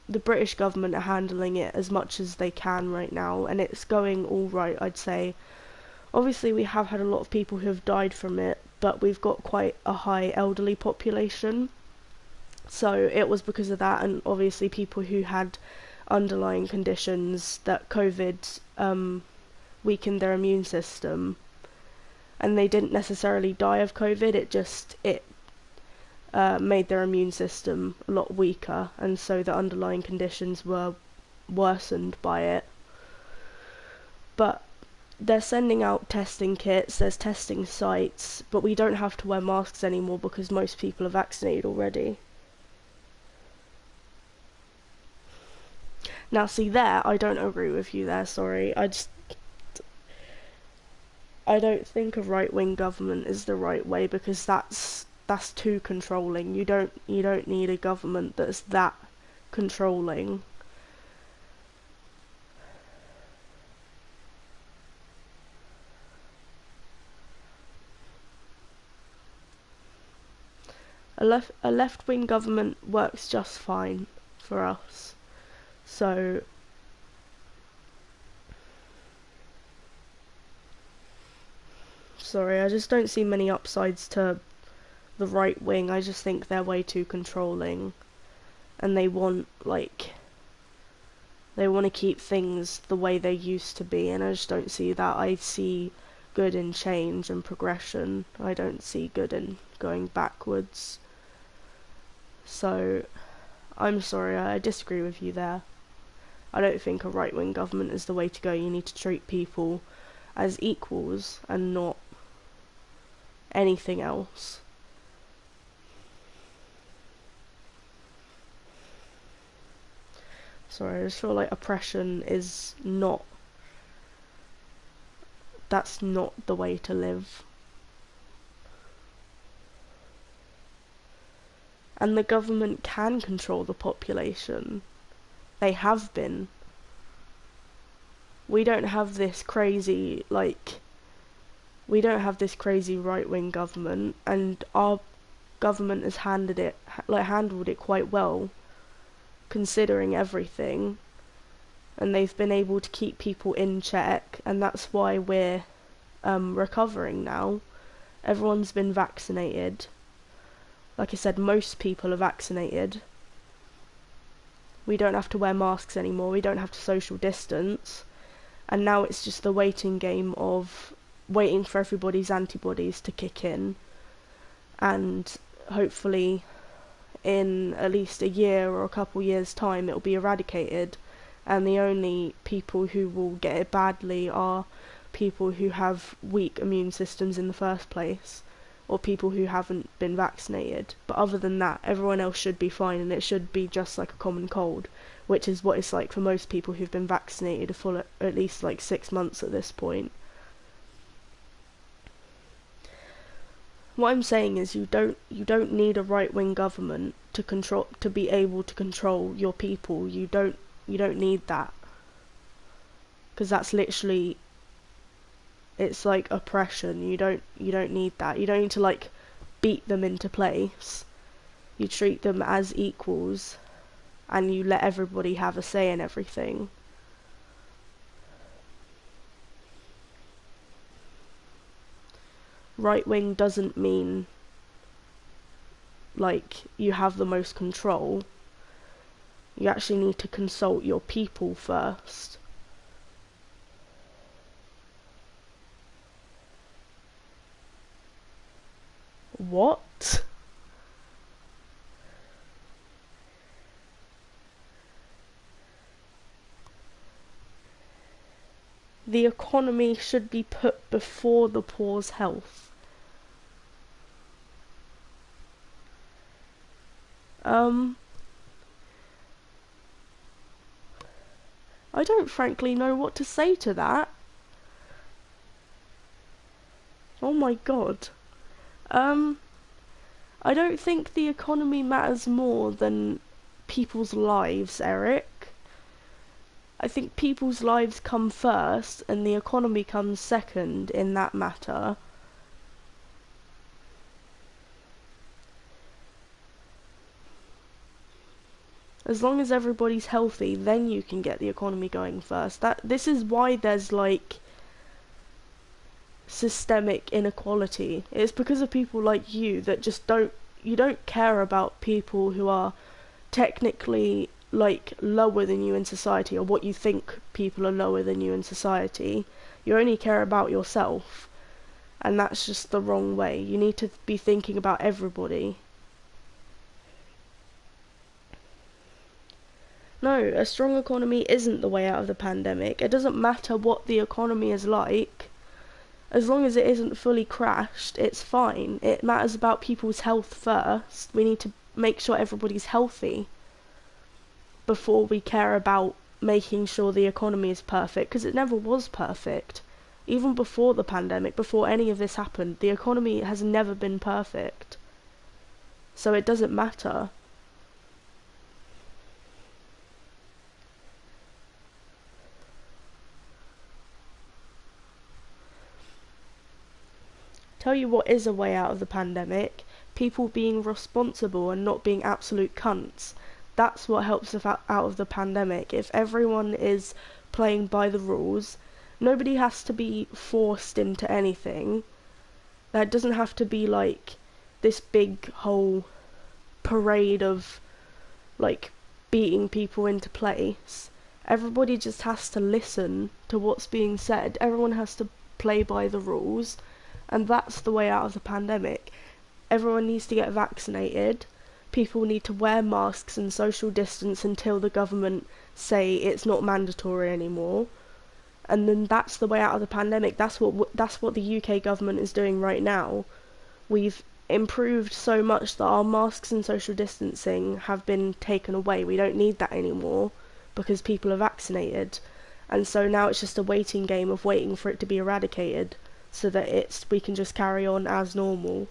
the British government are handling it as much as they can right now, and it's going all right, I'd say. Obviously, we have had a lot of people who have died from it, but we've got quite a high elderly population. So it was because of that, and obviously people who had underlying conditions that COVID weakened their immune system, and they didn't necessarily die of COVID. It made their immune system a lot weaker, and so the underlying conditions were worsened by it. But they're sending out testing kits, there's testing sites, but we don't have to wear masks anymore because most people are vaccinated already. Now see there, I don't agree with you there, sorry. I don't think a right-wing government is the right way, because that's too controlling. You don't need a government that's that controlling. A left-wing government works just fine for us. So sorry, I just don't see many upsides to the right wing. I just think they're way too controlling, and they want to keep things the way they used to be, and I just don't see that. I see good in change and progression. I don't see good in going backwards. So I'm sorry, I disagree with you there. I don't think a right-wing government is the way to go. You need to treat people as equals and not anything else. Sorry, I just feel like oppression is not... that's not the way to live. And the government can control the population. They have been. We don't have this crazy, we don't have this crazy right-wing government, and our government has handled it quite well, considering everything, and they've been able to keep people in check, and that's why we're recovering now. Everyone's been vaccinated. Like I said, most people are vaccinated. We don't have to wear masks anymore, we don't have to social distance, and now it's just the waiting game of waiting for everybody's antibodies to kick in, and hopefully in at least a year or a couple years' time it'll be eradicated, and the only people who will get it badly are people who have weak immune systems in the first place, or people who haven't been vaccinated. But other than that, everyone else should be fine, and it should be just like a common cold, which is what it's like for most people who've been vaccinated for at least 6 months at this point. What I'm saying is you don't need a right-wing government to be able to control your people. You don't need that, because that's literally It's like oppression. You don't need that. You don't need to like beat them into place. You treat them as equals, and you let everybody have a say in everything. Right wing doesn't mean like you have the most control. You actually need to consult your people first. What? The economy should be put before the poor's health. I don't frankly know what to say to that. Oh my god. I don't think the economy matters more than people's lives, Eric. I think people's lives come first and the economy comes second in that matter. As long as everybody's healthy, then you can get the economy going first. This is why there's like systemic inequality. It's because of people like you that just don't care about people who are technically like lower than you in society, or what you think people are lower than you in society. You only care about yourself, and that's just the wrong way. You need to be thinking about everybody. No, a strong economy isn't the way out of the pandemic. It doesn't matter what the economy is like. As long as it isn't fully crashed, it's fine. It matters about people's health first. We need to make sure everybody's healthy before we care about making sure the economy is perfect, because it never was perfect. Even before the pandemic, before any of this happened, the economy has never been perfect. So it doesn't matter. Tell you what is a way out of the pandemic: people being responsible and not being absolute cunts. That's what helps us out of the pandemic. If everyone is playing by the rules, nobody has to be forced into anything. That doesn't have to be like this big whole parade of like beating people into place. Everybody just has to listen to what's being said. Everyone has to play by the rules. And that's the way out of the pandemic. Everyone needs to get vaccinated. People need to wear masks and social distance until the government say it's not mandatory anymore. And then that's the way out of the pandemic. That's what the UK government is doing right now. We've improved so much that our masks and social distancing have been taken away. We don't need that anymore because people are vaccinated. And so now it's just a waiting game of waiting for it to be eradicated, so that we can just carry on as normal.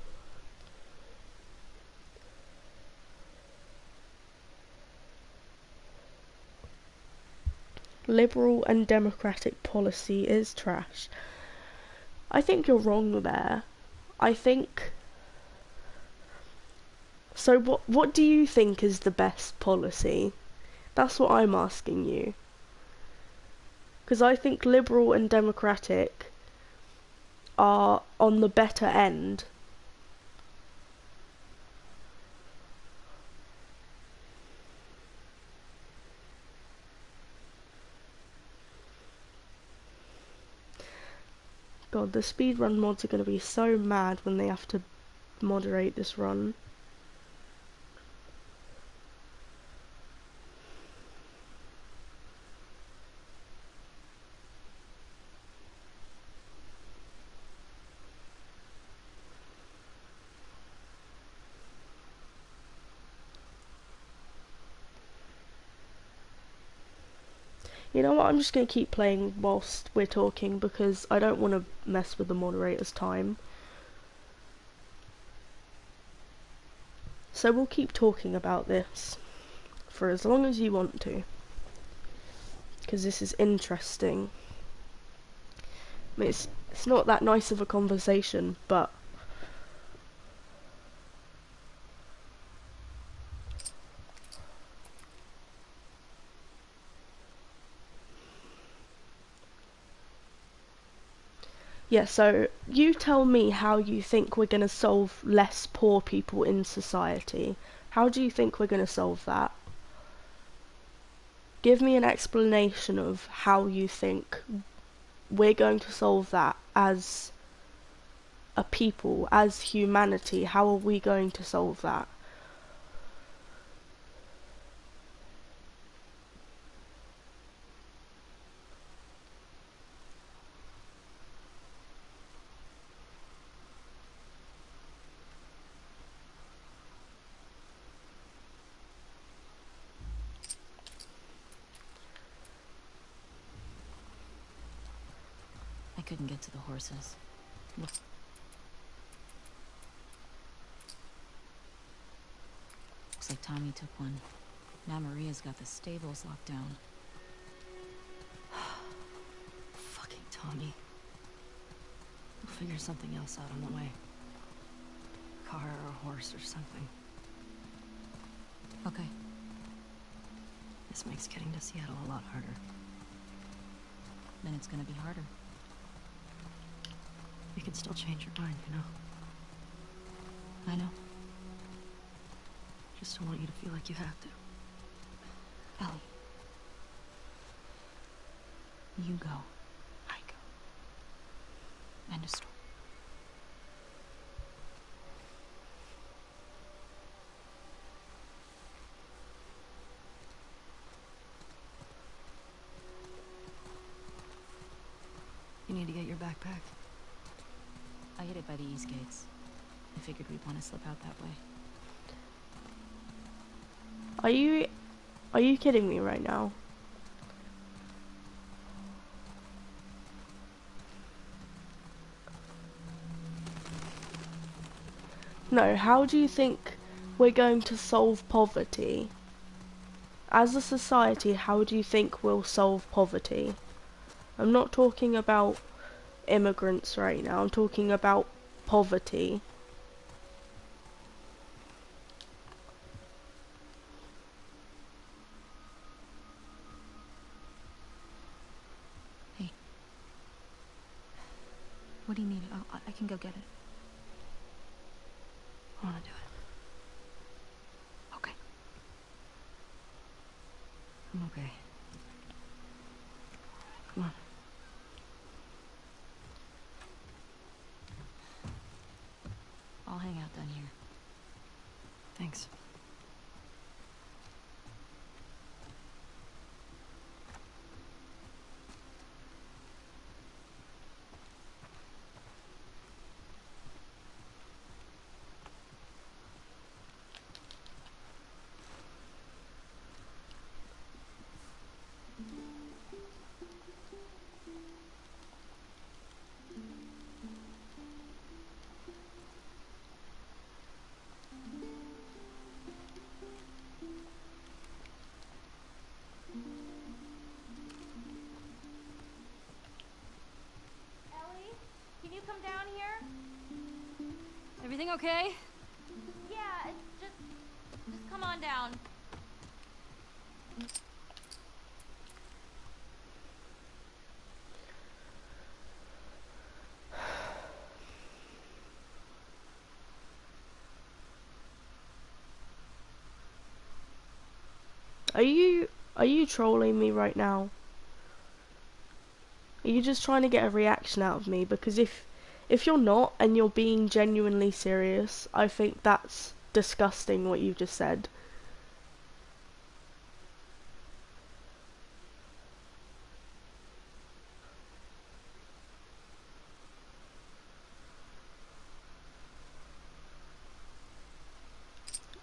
Liberal and democratic policy is trash. I think you're wrong there. I think... So what do you think is the best policy? That's what I'm asking you. Because I think liberal and democratic are on the better end. God, the speedrun mods are going to be so mad when they have to moderate this run. You know what, I'm just going to keep playing whilst we're talking because I don't want to mess with the moderator's time. So we'll keep talking about this for as long as you want to, because this is interesting. It's It's not that nice of a conversation, but yeah, so you tell me how you think we're going to solve less poor people in society. How do you think we're going to solve that? Give me an explanation of how you think we're going to solve that as a people, as humanity. How are we going to solve that? I couldn't get to the horses. Looks like Tommy took one. Now Maria's got the stables locked down. Fucking Tommy. We'll figure something else out on the way. Car or a horse or something. Okay. This makes getting to Seattle a lot harder. Then it's gonna be harder. You can still change your mind, you know? I know. Just don't want you to feel like you have to. Ellie. You go. I go. End of story. You need to get your backpack. I hid it by the east gates. I figured we'd want to slip out that way. Are you kidding me right now? No, how do you think we're going to solve poverty? As a society, how do you think we'll solve poverty? I'm not talking about immigrants right now, I'm talking about poverty. Hey. What do you need? I can go get it. I want to do it. Okay. I'm okay. Come on. I'll hang out down here. Thanks. Can you come down here? Everything okay? Yeah, it's just come on down. Are you trolling me right now? Are you just trying to get a reaction out of me? Because if you're not and you're being genuinely serious, I think that's disgusting what you've just said.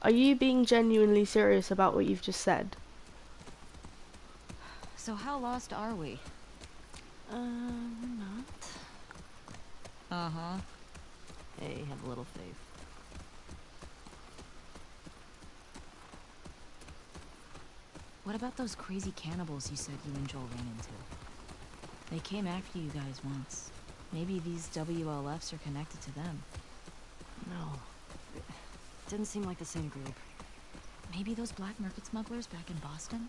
Are you being genuinely serious about what you've just said? So how lost are we? We're not. Uh-huh. Hey, have a little faith. What about those crazy cannibals you said you and Joel ran into? They came after you guys once. Maybe these WLFs are connected to them. No. It didn't seem like the same group. Maybe those black market smugglers back in Boston?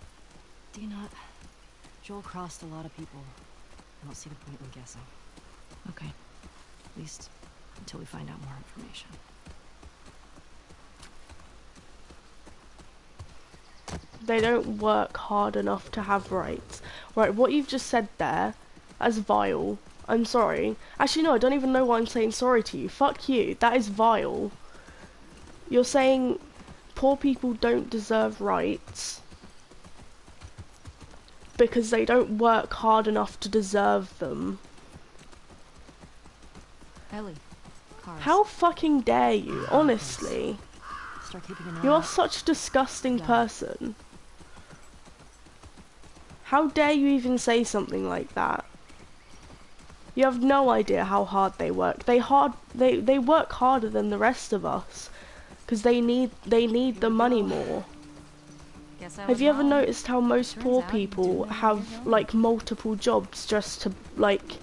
Dina, Joel crossed a lot of people. I don't see the point in guessing. Okay. At least until we find out more information. They don't work hard enough to have rights. Right, what you've just said there, as vile. I'm sorry. Actually, no, I don't even know why I'm saying sorry to you. Fuck you. That is vile. You're saying poor people don't deserve rights because they don't work hard enough to deserve them. Ellie, cars. How fucking dare you, honestly. Start keeping an eye You're out. such a disgusting person. How dare you even say something like that? You have no idea how hard they work. They work harder than the rest of us because they need the money more. Guess I Have was you ever wrong. noticed how most Turns poor out you do people know where have you're going. like multiple jobs just to like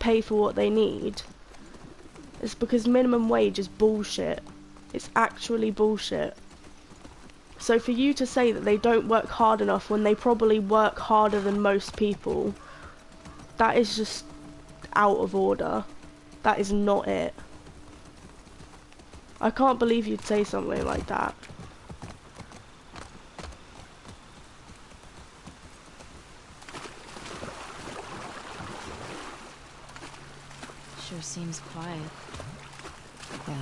pay for what they need? It's because minimum wage is bullshit. It's actually bullshit. So for you to say that they don't work hard enough when they probably work harder than most people, that is just out of order. That is not it. I can't believe you'd say something like that. Sure seems quiet. Yeah.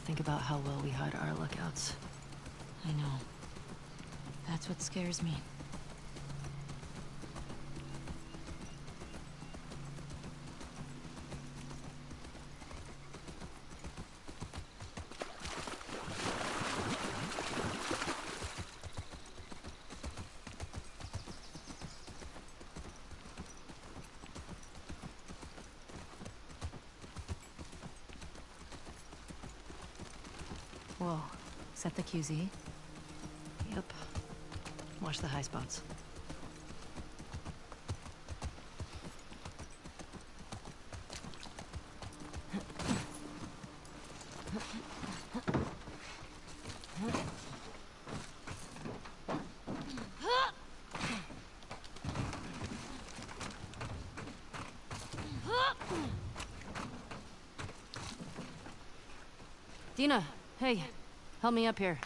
Think about how well we hide our lookouts. I know. That's what scares me. Whoa. Is that the QZ? Yep. Watch the high spots. Dina, hey, help me up here.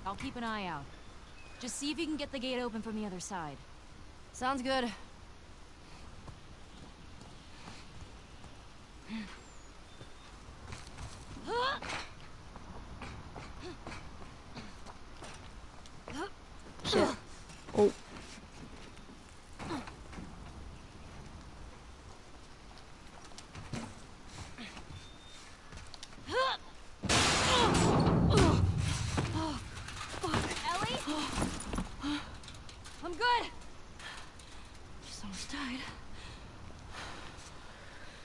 I'll keep an eye out. Just see if you can get the gate open from the other side. Sounds good. Shit. Oh. Ellie? I'm good! Just almost died.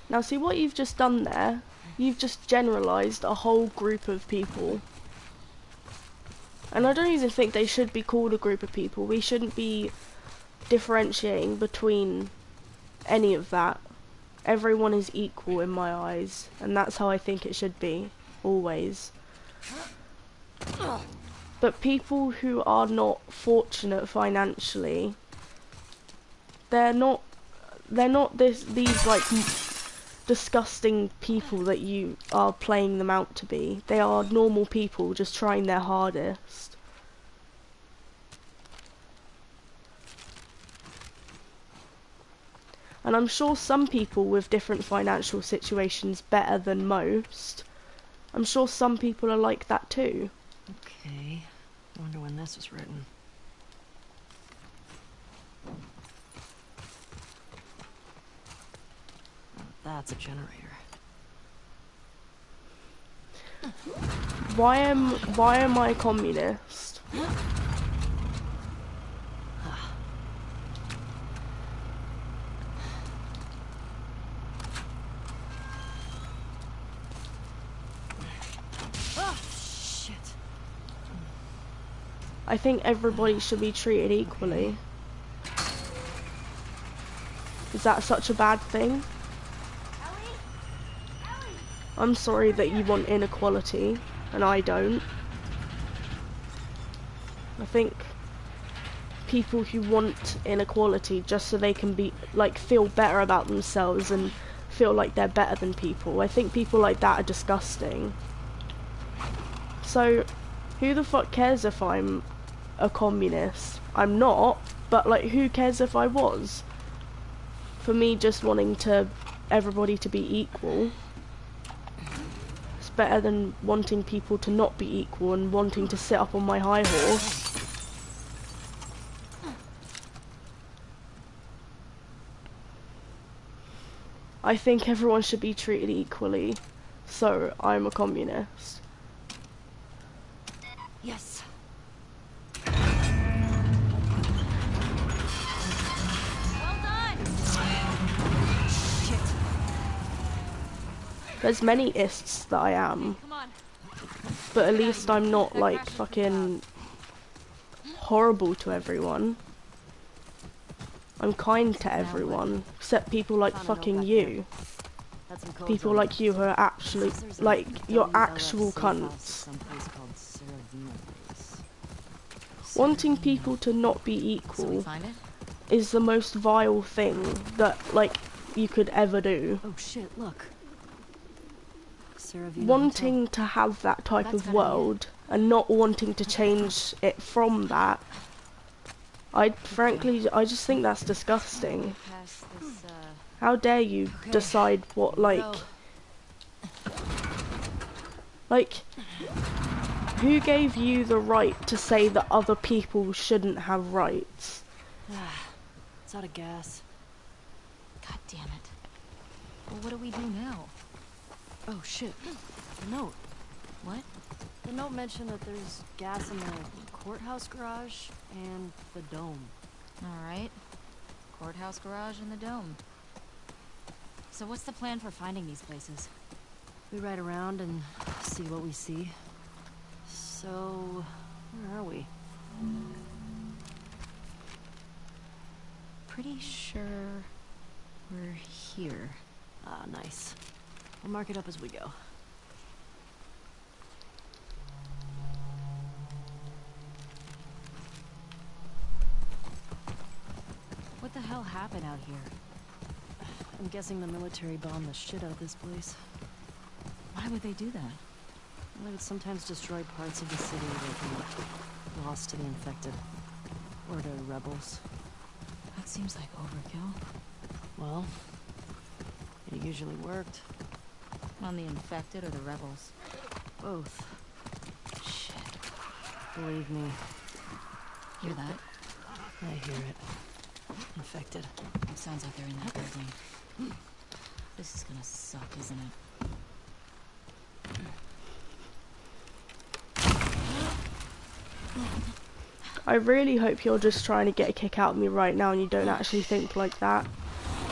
Now see what you've just done there? You've just generalised a whole group of people. And I don't even think they should be called a group of people. We shouldn't be differentiating between any of that. Everyone is equal in my eyes, and that's how I think it should be, always. But people who are not fortunate financially, they're not these like disgusting people that you are playing them out to be. They are normal people just trying their hardest. And I'm sure some people with different financial situations better than most. I'm sure some people are like that too. Okay. I wonder when this was written. Oh, that's a generator. Why am I communist? I think everybody should be treated equally. Is that such a bad thing? I'm sorry that you want inequality, and I don't. I think people who want inequality just so they can be, like, feel better about themselves and feel like they're better than people. I think people like that are disgusting. So, who the fuck cares if I'm a communist? I'm not, but like, who cares if I was? For me, just wanting everybody to be equal, it's better than wanting people to not be equal and wanting to sit up on my high horse. I think everyone should be treated equally, so I'm a communist. Yes. Well done! Shit. There's many ists that I am, Come on. but at least I'm not like fucking horrible to everyone. I'm kind to everyone, except people like fucking you. People like you who are actually, like, you're actual cunts. Wanting people to not be equal is the most vile thing that, like, you could ever do. Oh shit, look. Wanting to have that type of world and not wanting to change it from that, I just think that's disgusting. How dare you decide what, like, who gave you the right to say that other people shouldn't have rights? It's out of gas. God damn it. Well, what do we do now? Oh shit. The note. What? The note mentioned that there's gas in the courthouse garage and the dome. Alright. Courthouse garage and the dome. So what's the plan for finding these places? We ride around and see what we see. So, where are we? Pretty sure we're here. Ah, nice. We'll mark it up as we go. What the hell happened out here? I'm guessing the military bombed the shit out of this place. Why would they do that? They would sometimes destroy parts of the city that were lost to the infected. Or to rebels. That seems like overkill. Well, it usually worked. On the infected or the rebels? Both. Shit. Believe me. Hear that? I hear it. Infected. It sounds like they're in that building. This is gonna suck, isn't it? I really hope you're just trying to get a kick out of me right now and you don't actually think like that.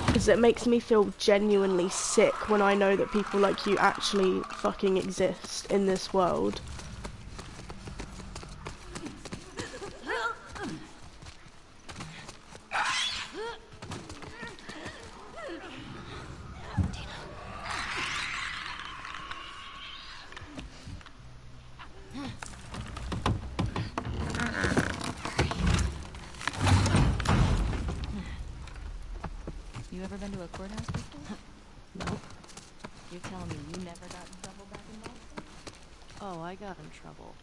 Because it makes me feel genuinely sick when I know that people like you actually fucking exist in this world. You ever been to a courthouse before? Nope. You're telling me you never got in trouble back in Boston? Oh, I got in trouble.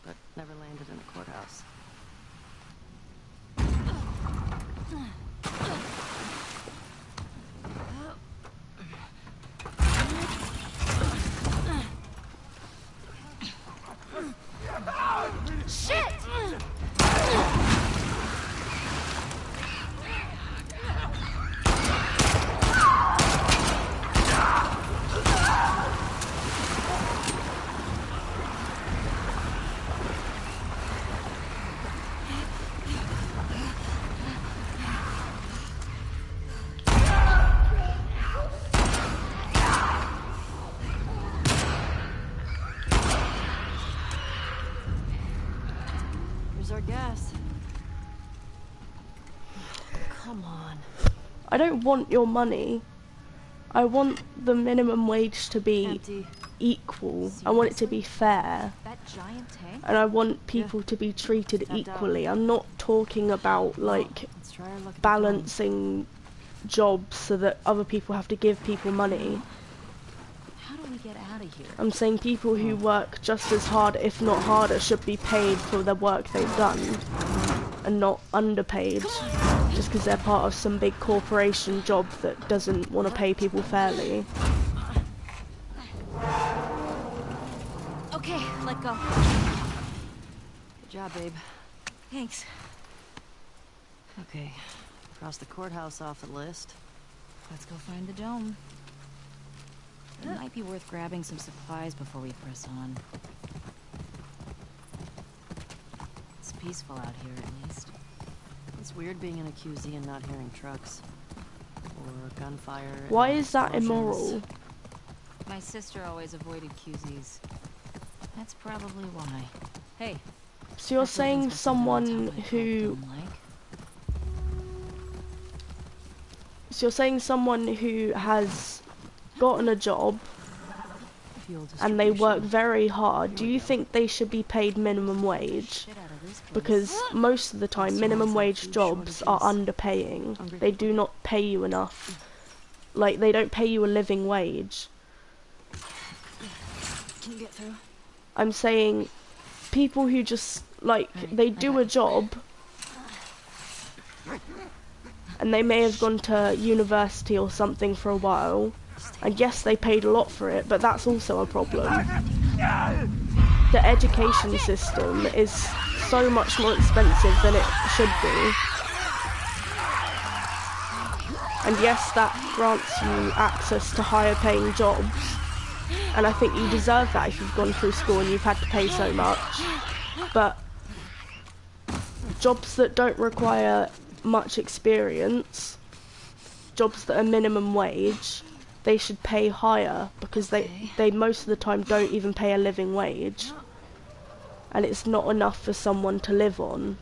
But never landed in a courthouse. Here's our gas. Come on. I don't want your money. I want the minimum wage to be Empty. equal. I want it to be fair. That giant tank? And I want people to be treated Tapped out. equally. I'm not talking about like Let's try our luck at the balancing jobs so that other people have to give people money. How do we get out of here? I'm saying people who work just as hard, if not harder, should be paid for the work they've done and not underpaid just because they're part of some big corporation job that doesn't want to pay people fairly. Okay, let go. Good job, babe. Thanks. Okay, cross the courthouse off the list. Let's go find the dome. It might be worth grabbing some supplies before we press on. It's peaceful out here, at least. It's weird being in a QZ and not hearing trucks. Or gunfire. Why and is that explosions. immoral? My sister always avoided QZs. That's probably why. Hey. So you're that building's saying got something on someone top I who... don't like. So you're saying someone who has gotten a job Fuel and they work distribution. very hard, do you think they should be paid minimum wage? Shit out of this place. Because most of the time minimum wage jobs are underpaying. They do not pay you enough. Like, they don't pay you a living wage. Can you get through? I'm saying people who just, like, they do a job and they may have gone to university or something for a while, and yes, they paid a lot for it, but that's also a problem. The education system is so much more expensive than it should be. And yes, that grants you access to higher paying jobs, and I think you deserve that if you've gone through school and you've had to pay so much. But jobs that don't require much experience, jobs that are minimum wage, they should pay higher, because they most of the time don't even pay a living wage, and it's not enough for someone to live on.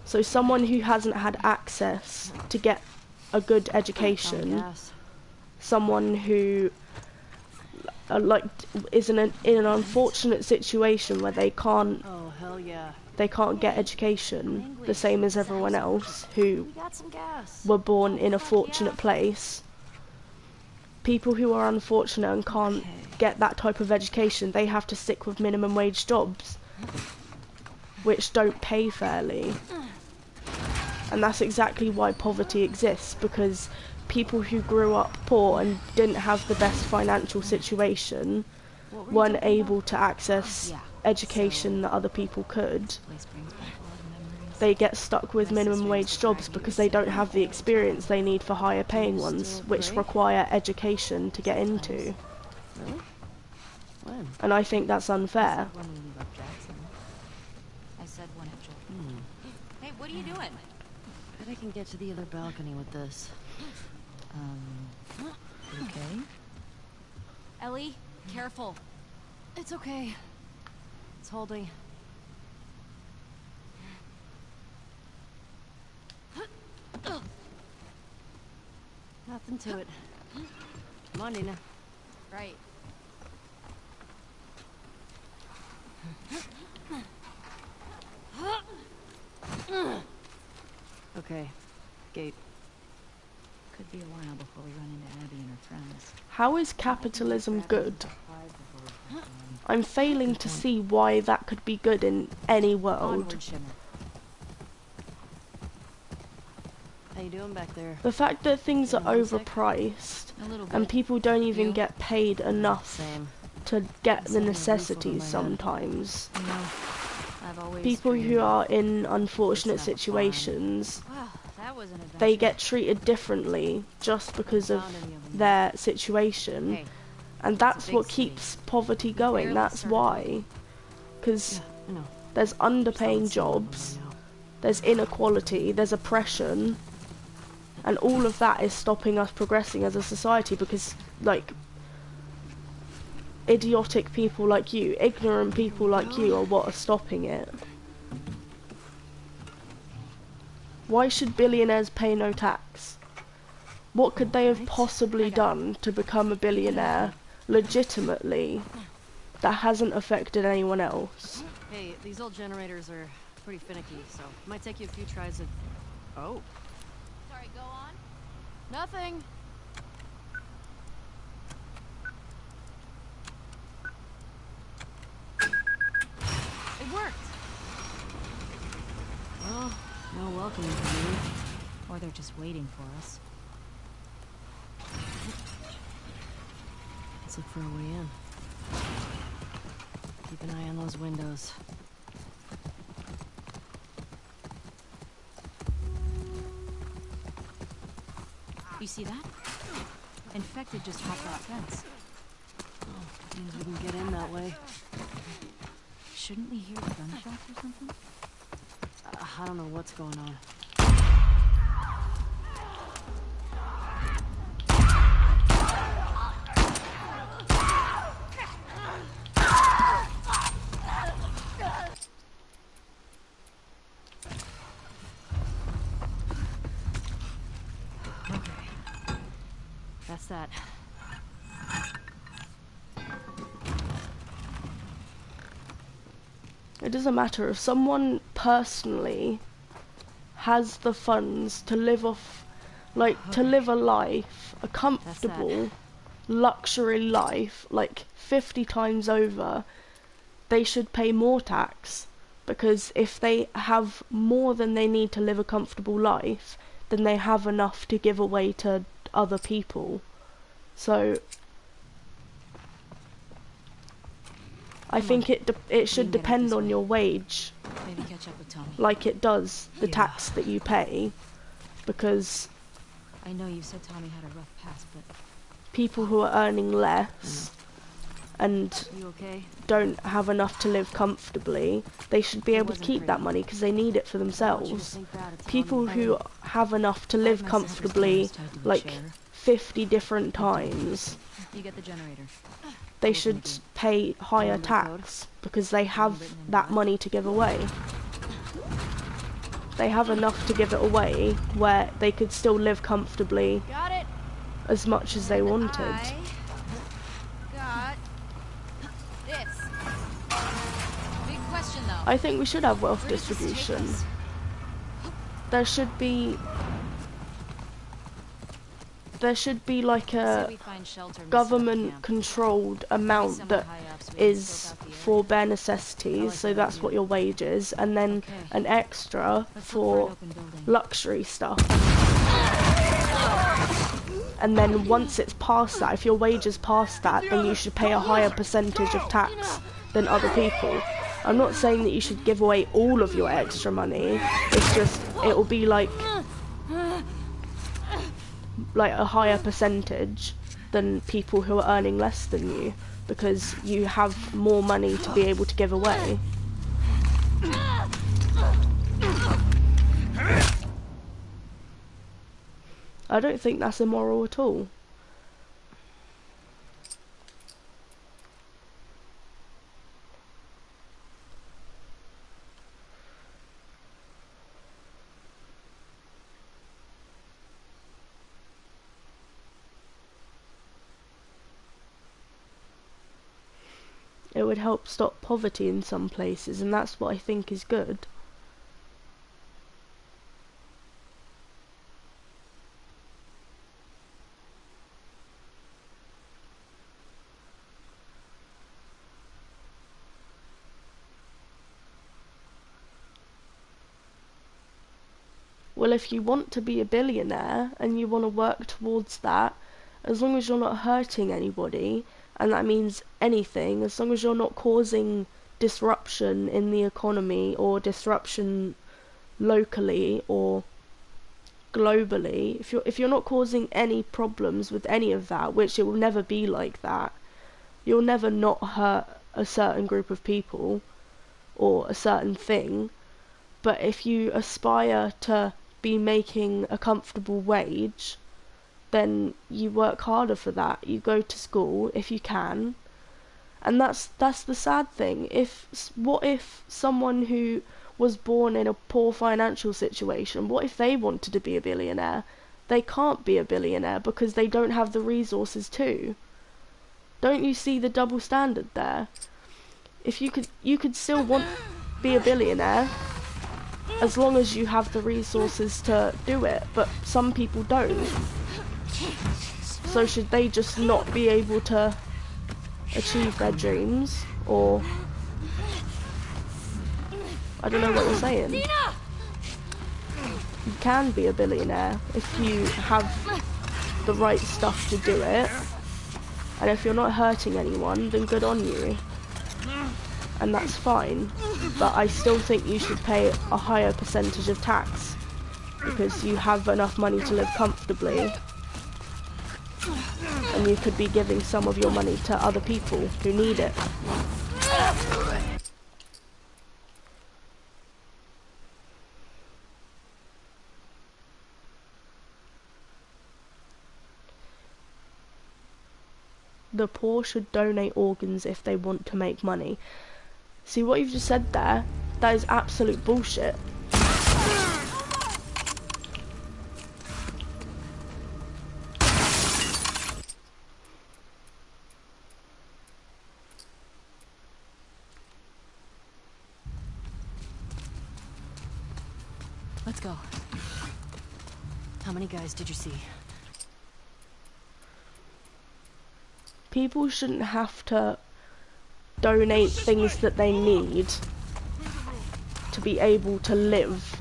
So someone who hasn't had access to get a good education, Gas. someone who like is in an unfortunate situation where they can't Oh, hell yeah. get education the same as everyone else who We got some gas. were born in a fortunate place. People who are unfortunate and can't get that type of education, they have to stick with minimum wage jobs, which don't pay fairly. And that's exactly why poverty exists, because people who grew up poor and didn't have the best financial situation weren't able to access education that other people could. Place brings back a lot of memories. They get stuck with minimum wage jobs because they don't have the experience they need for higher paying ones, which require education to get into. Really? When? And I think that's unfair. When we leave up Jackson. I said when it Joel. Hey, what are you doing? Bet I can get to the other balcony with this. You okay? Ellie, careful. It's okay. It's holding. Nothing to it. Come on, Nina. Right. Okay. Gate. Could be a while before we run into Abby and her friends. How is capitalism good? I'm failing to see why that could be good in any world. Onward, Shimmer. How you doing back there? The fact that things are Feeling sick? overpriced A little bit. and people don't even You? get paid enough Same. to get the Same, a roof over necessities my head. sometimes. You know, I've always People dreamed- who are in unfortunate It's not fun. situations, Wow, that was an adventure. they get treated differently just because of Found any of them their situation, Hey, and it's a that's big what city. keeps poverty going. Barely That's started why, because I know. there's underpaying jobs, there's inequality, there's oppression, and all of that is stopping us progressing as a society, because like idiotic people like you, ignorant people like you are what are stopping it. Why should billionaires pay no tax? What could they have Right. possibly done to become a billionaire legitimately that hasn't affected anyone else? Hey, these old generators are pretty finicky, so it might take you a few tries of... Oh. Sorry, go on. Nothing. It worked. Well, no welcoming for me. Or they're just waiting for us. Let's look for a way in. Keep an eye on those windows. You see that? Infected just hopped that fence. Oh, means we can get in that way. Shouldn't we hear gunshots or something? I don't know what's going on. That's that. It doesn't matter if someone personally has the funds to live off, like, to live a life, a comfortable luxury life, like 50 times over, they should pay more tax, because if they have more than they need to live a comfortable life, then they have enough to give away to other people. So I think it should depend on your wage, Maybe catch up with Tommy. like it does the tax that you pay, because I know you said Tommy had a rough past, but people who are earning less and You okay? don't have enough to live comfortably, they should be able to keep that money because they need it for I want you to themselves. think that of People Tommy. who have enough to live comfortably, like 50 different times, you get the generator. they should pay higher tax because they have that money to give away. They have enough to give it away where they could still live comfortably Got it. as much as they wanted. I got this. Big question though. I think we should have wealth Where does this take distribution. us? There should be like Say a we find shelter and we set up government camp. controlled Maybe amount somewhere that high up so we can is scope out the for area. bare necessities, so that's what your wage is, and then Okay. an extra Let's look for an for open building. luxury stuff. And then once it's past that, if your wage is past that, then you should pay a higher percentage of tax than other people. I'm not saying that you should give away all of your extra money, it's just, it will be like a higher percentage than people who are earning less than you, because you have more money to be able to give away. I don't think that's immoral at all. It would help stop poverty in some places, and that's what I think is good. Well, if you want to be a billionaire and you want to work towards that, as long as you're not hurting anybody, and that means anything, as long as you're not causing disruption in the economy or disruption locally or globally, if you're not causing any problems with any of that, which it will never be like that, you'll never not hurt a certain group of people or a certain thing. But if you aspire to be making a comfortable wage, then you work harder for that. You go to school if you can, and that's the sad thing. What if someone who was born in a poor financial situation, what if they wanted to be a billionaire? They can't be a billionaire because they don't have the resources to. Don't you see the double standard there? If you could still be a billionaire as long as you have the resources to do it, but some people don't. So should they just not be able to achieve their dreams? Or I don't know what you're saying. You can be a billionaire if you have the right stuff to do it, and if you're not hurting anyone, then good on you, and that's fine. But I still think you should pay a higher percentage of tax because you have enough money to live comfortably, and you could be giving some of your money to other people who need it. The poor should donate organs if they want to make money. See what you've just said there? That is absolute bullshit. Let's go. How many guys did you see? People shouldn't have to donate things that they need to be able to live.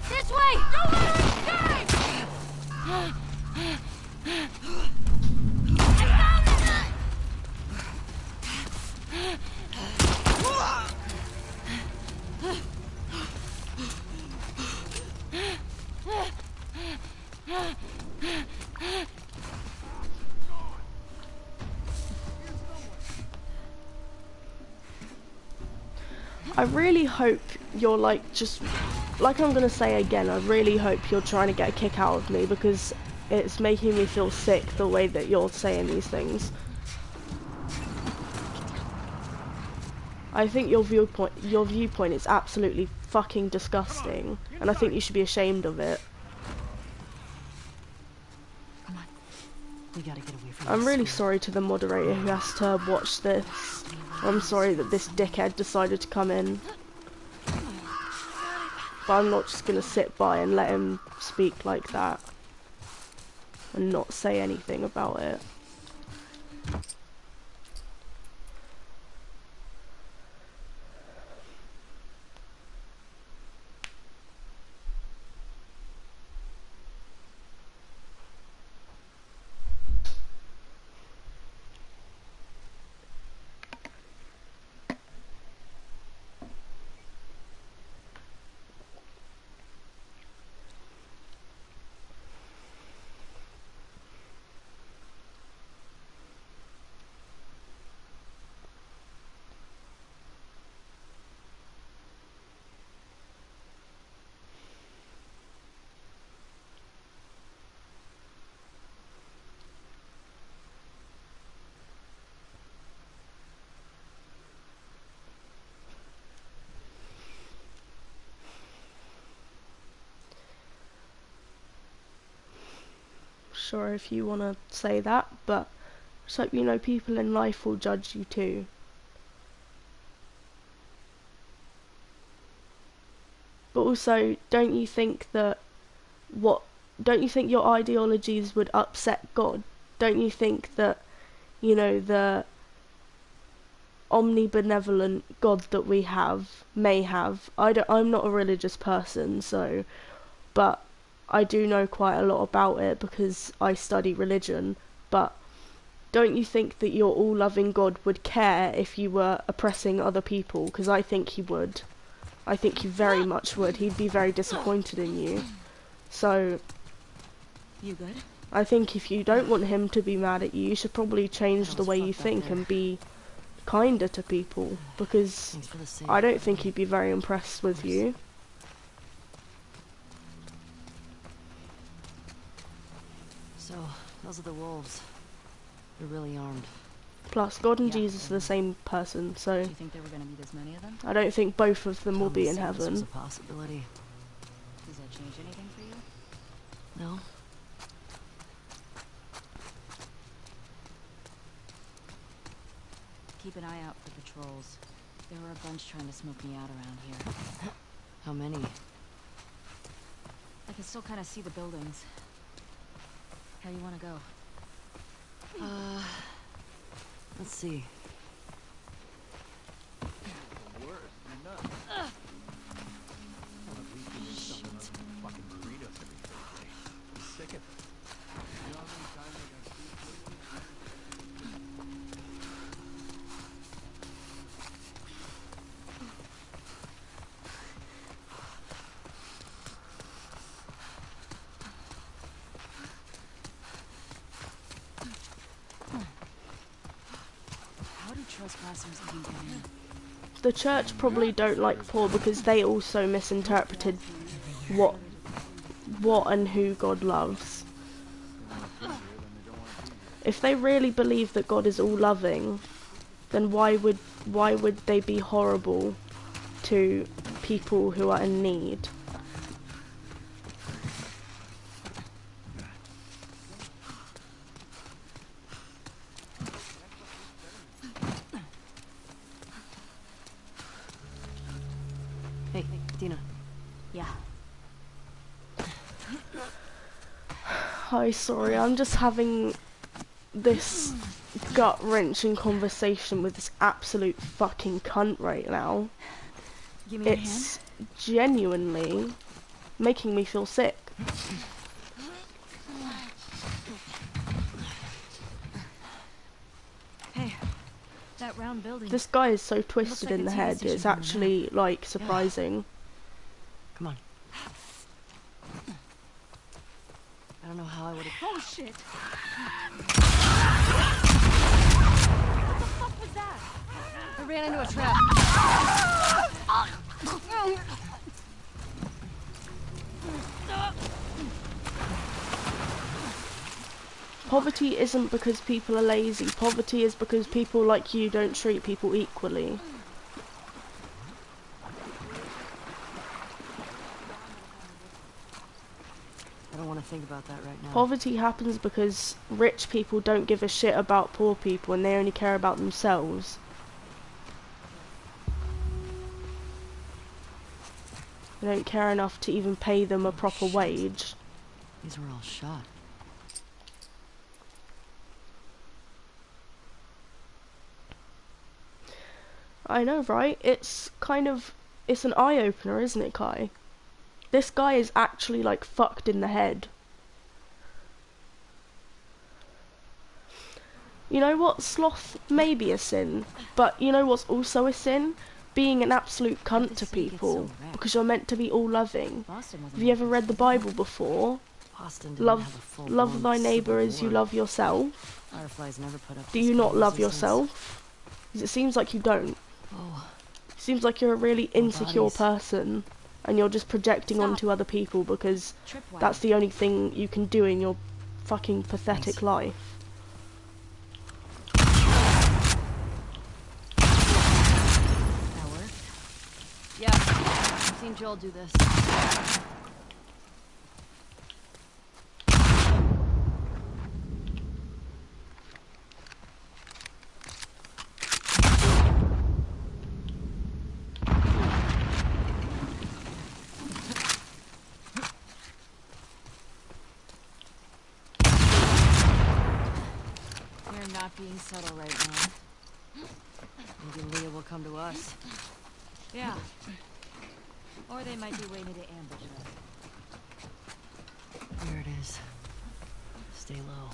This way! Don't let her escape! I found it! I really hope you're like, just like I'm gonna say again, I really hope you're trying to get a kick out of me, because it's making me feel sick the way that you're saying these things. I think your viewpoint is absolutely fucking disgusting, and I think you should be ashamed of it. Come on. We gotta get away from I'm this really school. sorry to the moderator who has to watch this. I'm sorry that this dickhead decided to come in. But I'm not just gonna sit by and let him speak like that and not say anything about it. Sure, if you want to say that, but just hope you know people in life will judge you too. But also, don't you think your ideologies would upset God? Don't you think that, you know, the omnibenevolent God that we may have, I'm not a religious person, so, but I do know quite a lot about it because I study religion, but don't you think that your all-loving God would care if you were oppressing other people? Because I think he would. I think he very much would. He'd be very disappointed in you. So, You good? I think if you don't want him to be mad at you, you should probably change the way you think and be kinder to people, because I don't think he'd be very impressed with you. So, those are the wolves. They're really armed. Plus, God and Jesus are the same person, so Do you think there were gonna be this many of them? I don't think both of them will be in This was a heaven. possibility. Does that change anything for you? No? Keep an eye out for patrols. There were a bunch trying to smoke me out around here. How many? I can still kind of see the buildings. How do you want to go? Let's see. How do trespassers even get in? The church probably don't like poor because they also misinterpreted what and who God loves. If they really believe that God is all loving, then why would they be horrible to people who are in need? Hey, Dina. Yeah. Hi, sorry, I'm just having this gut-wrenching conversation with this absolute fucking cunt right now. Give me a hand. It's genuinely making me feel sick. Hey, that round building. This guy is so twisted like in a the TV head, station it's from the actually, like, surprising. Come on. I don't know how I would have... Oh shit! What the fuck was that? I ran into a trap. Poverty isn't because people are lazy. Poverty is because people like you don't treat people equally. I don't want to think about that right now. Poverty happens because rich people don't give a shit about poor people and they only care about themselves. They don't care enough to even pay them a proper wage. These were all shot. I know, right? It's an eye-opener, isn't it, Kai? This guy is actually, like, fucked in the head. You know what? Sloth may be a sin, but you know what's also a sin? Being an absolute cunt to people, because you're meant to be all loving. Have you ever read the Bible before? Boston didn't have a full-blown Love thy neighbour civil as you war. love yourself. Fireflies never put up Do this you not kind of love resistance. yourself? Because it seems like you don't. Oh, Seems like you're a really insecure bodies. person, and you're just projecting onto other people because Tripwire. that's the only thing you can do in your fucking pathetic Thanks. life. That worked. Yeah, I've seen Joel do this. We're not being subtle right now. maybe Leah will come to us. Yeah. Or they might be waiting to ambush us. Here it is. Stay low.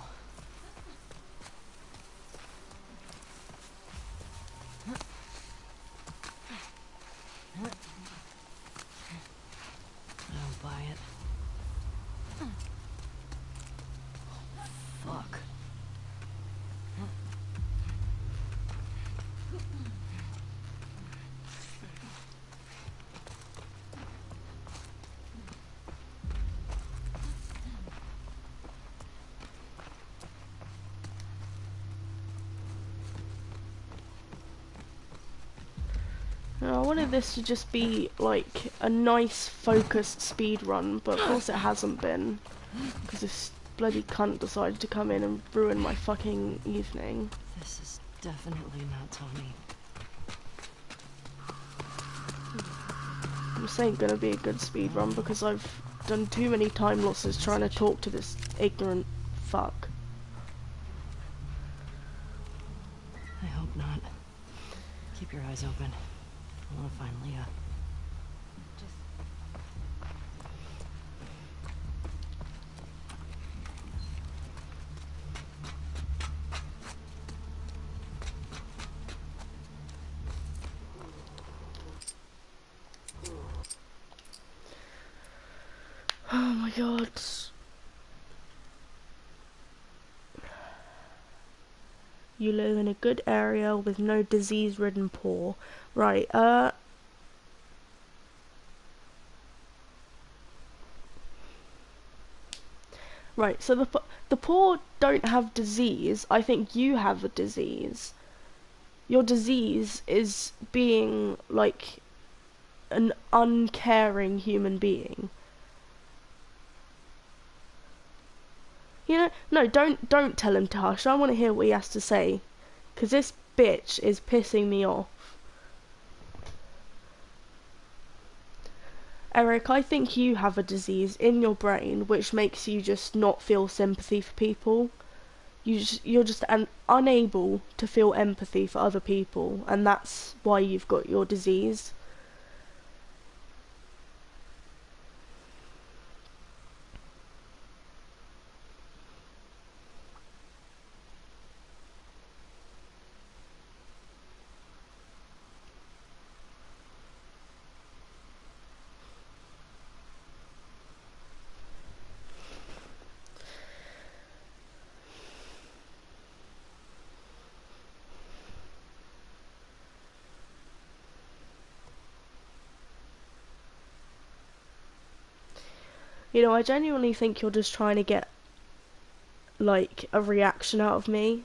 I don't buy it. I wanted this to just be like a nice focused speed run, but of course it hasn't been, because this bloody cunt decided to come in and ruin my fucking evening. This is definitely not Tommy. This ain't gonna be a good speed run because I've done too many time losses trying to talk to this ignorant fuck. I hope not. Keep your eyes open. I want to find Leah. Oh my god. You live in a good area with no disease-ridden poor. Right, Right, so the poor don't have disease. I think you have a disease. Your disease is being, like, an uncaring human being. You know, no, don't tell him to hush. I want to hear what he has to say. 'Cause this bitch is pissing me off. Eric, I think you have a disease in your brain which makes you just not feel sympathy for people. You're just unable to feel empathy for other people, and that's why you've got your disease. You know, I genuinely think you're just trying to get, like, a reaction out of me.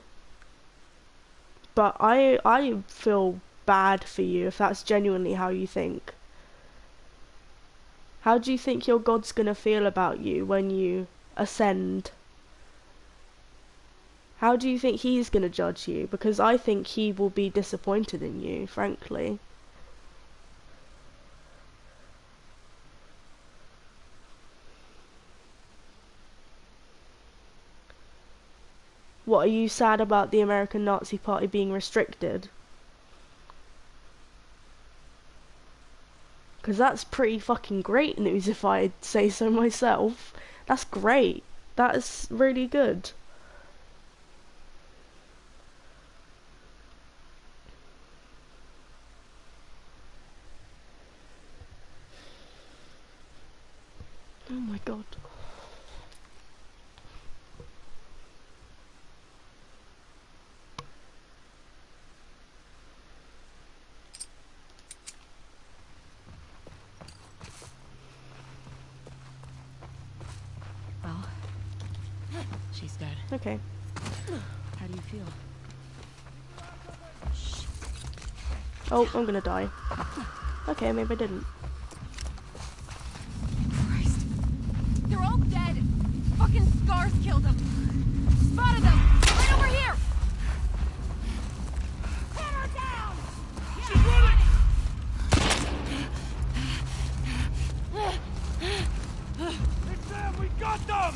But I feel bad for you if that's genuinely how you think. How do you think your God's gonna feel about you when you ascend? How do you think he's gonna judge you? Because I think he will be disappointed in you, frankly. What, are you sad about the American Nazi Party being restricted? Because that's pretty fucking great news if I say so myself. That's great. That is really good. Oh my god. Well, she's dead. Okay. How do you feel? Oh, I'm gonna die. Okay, maybe I didn't. Christ. They're all dead. Fucking scars killed them. Spotted them. Right over here. Put her down. She's running! Hey Sam, we got them!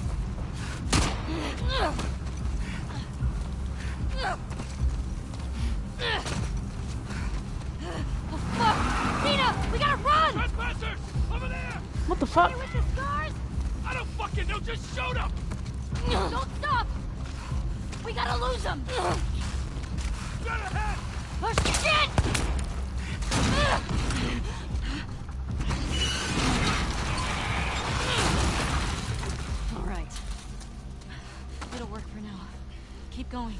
Oh, fuck. Nina, we gotta run. Trespassers! Over there! What the fuck? With the scars? I don't fucking know, just shoot them! Don't stop. We gotta lose them. Get ahead! Oh, shit. All right. It'll work for now. Keep going.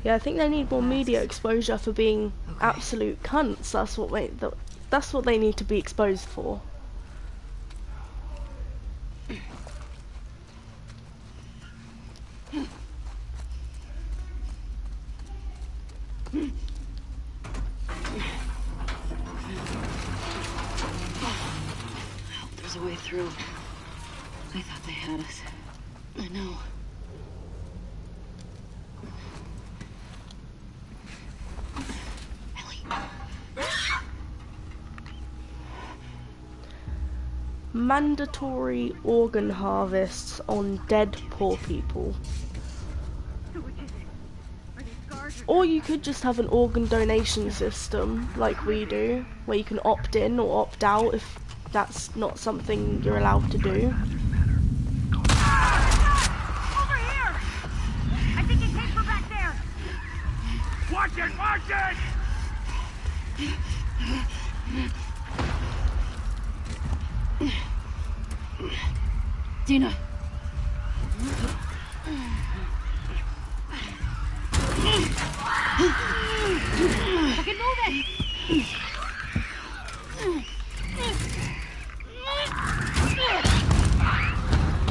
Yeah, I think they need more media exposure for being absolute cunts. That's what they need to be exposed for. There's a way through. I thought they had us. I know. Mandatory organ harvests on dead poor people. Or you could just have an organ donation system like we do, where you can opt in or opt out if that's not something you're allowed to do. Over here! I think it came from back there! Watch it! Watch it! Dina! Fucking move it!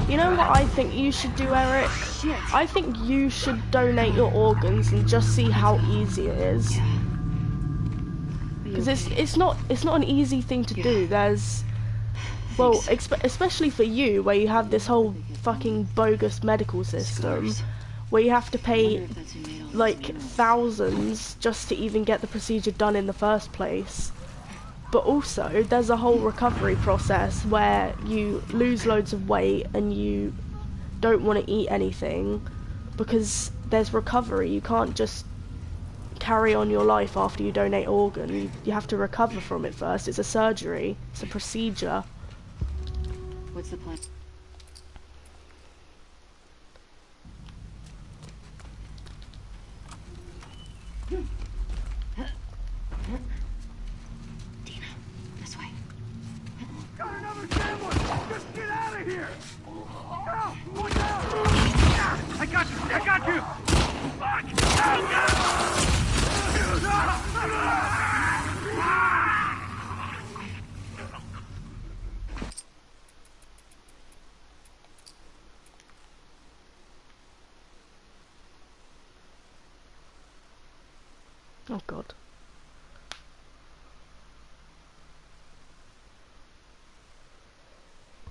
You know what I think you should do, Eric? I think you should donate your organs and just see how easy it is. Because it's not an easy thing to do. There's, well, especially for you, where you have this whole fucking bogus medical system, where you have to pay like thousands just to even get the procedure done in the first place. But also, there's a whole recovery process where you lose loads of weight and you don't want to eat anything because there's recovery. You can't just carry on your life after you donate organ. You have to recover from it first. It's a surgery. It's a procedure. What's the plan? Dina, this way. Got another sandwich! Just get out of here! Go! Watch out! I got you! I got you! Fuck! Oh god.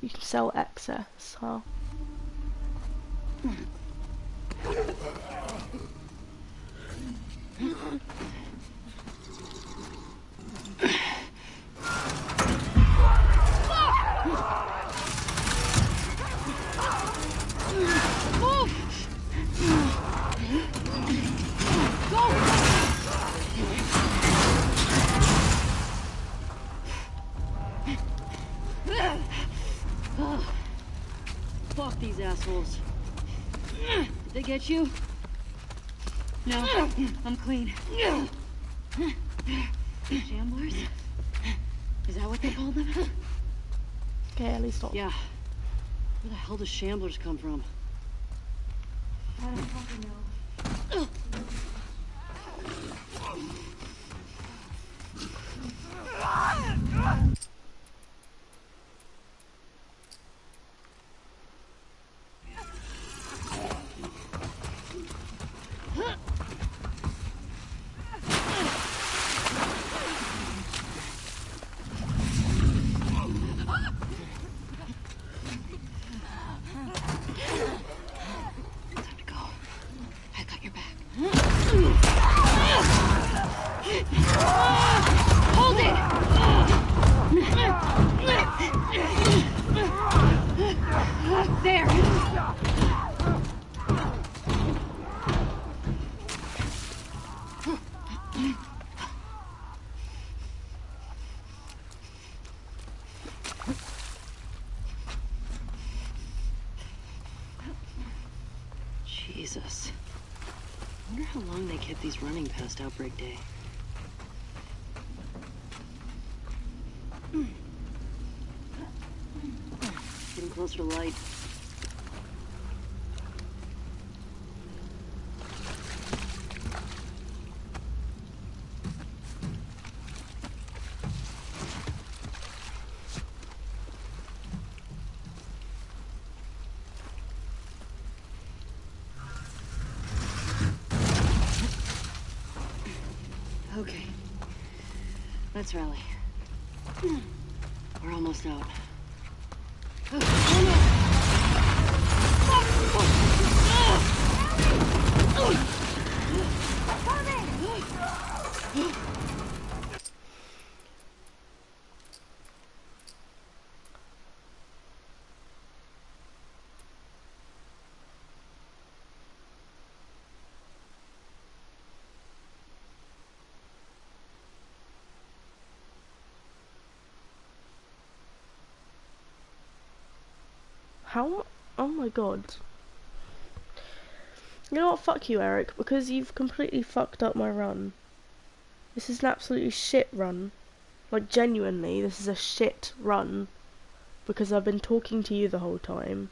You can sell excess, huh? Fuck these assholes. Did they get you? No, I'm clean. Shamblers? Is that what they called them? Okay, Ellie, stop. Yeah. Where the hell do shamblers come from? I don't fucking know. Time to go. I got your back. Hold it! There! Jesus. I wonder how long they kept these running past Outbreak Day. Getting closer to light. Okay. Let's rally. We're almost out. How? Oh my god. You know what? Fuck you, Eric, because you've completely fucked up my run. This is an absolutely shit run. Like, genuinely, this is a shit run. Because I've been talking to you the whole time.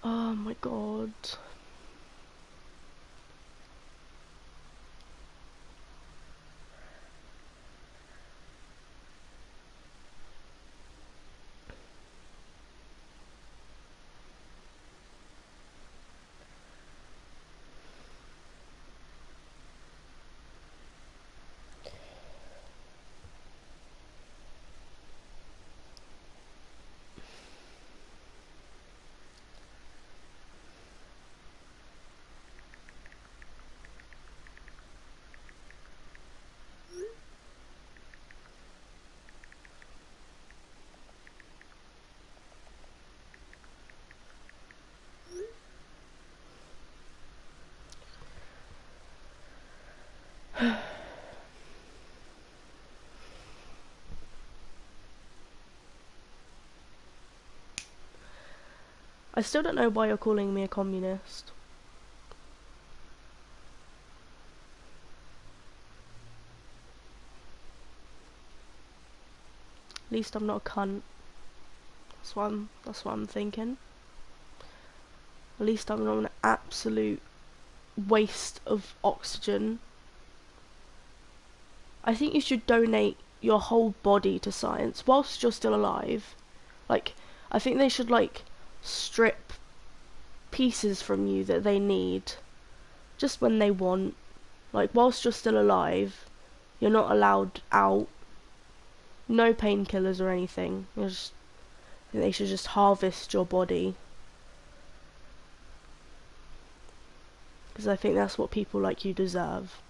Oh my god. I still don't know why you're calling me a communist. At least I'm not a cunt. That's what I'm thinking. At least I'm not an absolute waste of oxygen. I think you should donate your whole body to science whilst you're still alive. Like, I think they should, like, strip pieces from you that they need just when they want. Like, whilst you're still alive, you're not allowed out. No painkillers or anything. They should just harvest your body. Because I think that's what people like you deserve.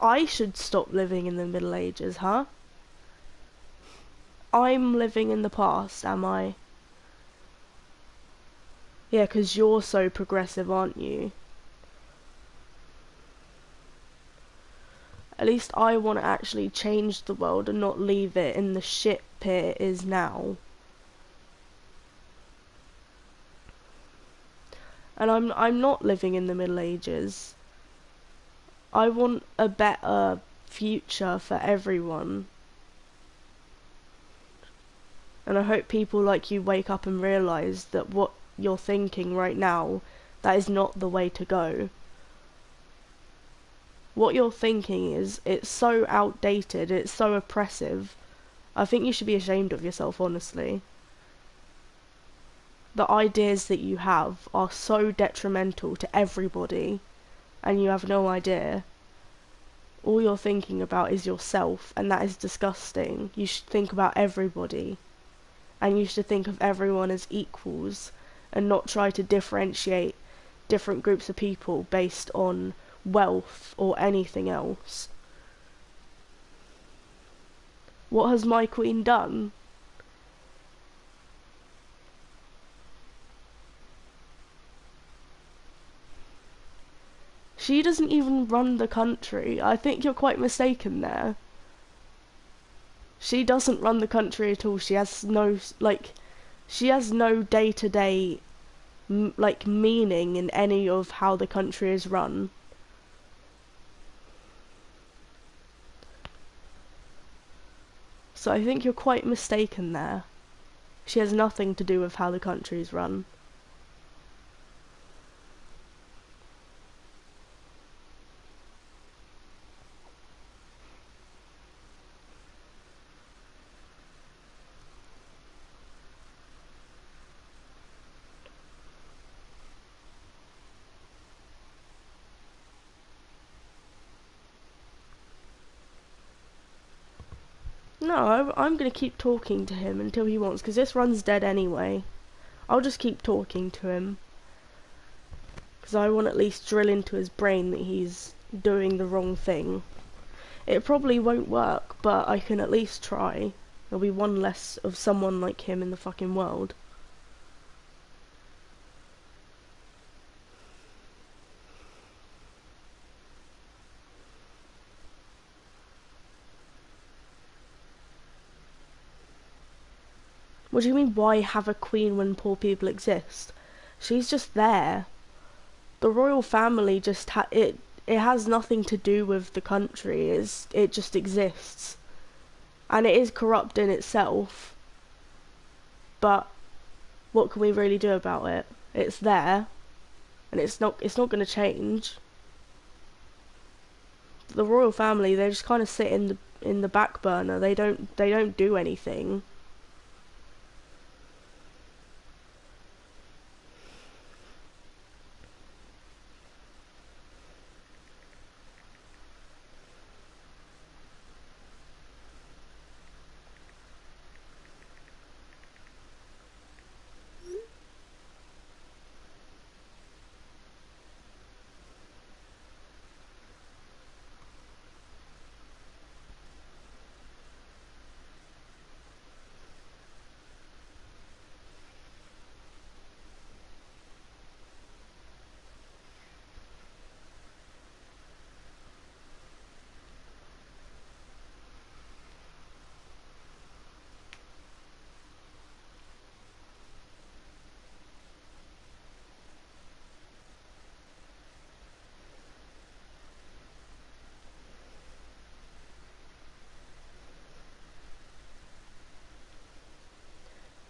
I should stop living in the Middle Ages, huh? I'm living in the past, am I? Yeah, 'cause you're so progressive, aren't you? At least I want to actually change the world and not leave it in the shit pit it is now. And I'm not living in the Middle Ages. I want a better future for everyone. And I hope people like you wake up and realise that what you're thinking right now, that is not the way to go. What you're thinking is, it's so outdated, it's so oppressive. I think you should be ashamed of yourself, honestly. The ideas that you have are so detrimental to everybody, and you have no idea. All you're thinking about is yourself, and that is disgusting. You should think about everybody, and you should think of everyone as equals, and not try to differentiate different groups of people based on wealth or anything else. What has my queen done? She doesn't even run the country. I think you're quite mistaken there. She doesn't run the country at all. She has no, like, she has no day-to-day, like, meaning in any of how the country is run. So I think you're quite mistaken there. She has nothing to do with how the country is run. No, I'm gonna keep talking to him until he wants, because this run's dead anyway. I'll just keep talking to him. Because I want to at least drill into his brain that he's doing the wrong thing. It probably won't work, but I can at least try. There'll be one less of someone like him in the fucking world. What do you mean, why have a queen when poor people exist? She's just there. The royal family just it has nothing to do with the country. It just exists. And it is corrupt in itself. But what can we really do about it? It's there, and it's not going to change. The royal family, they just kind of sit in the back burner. They don't do anything.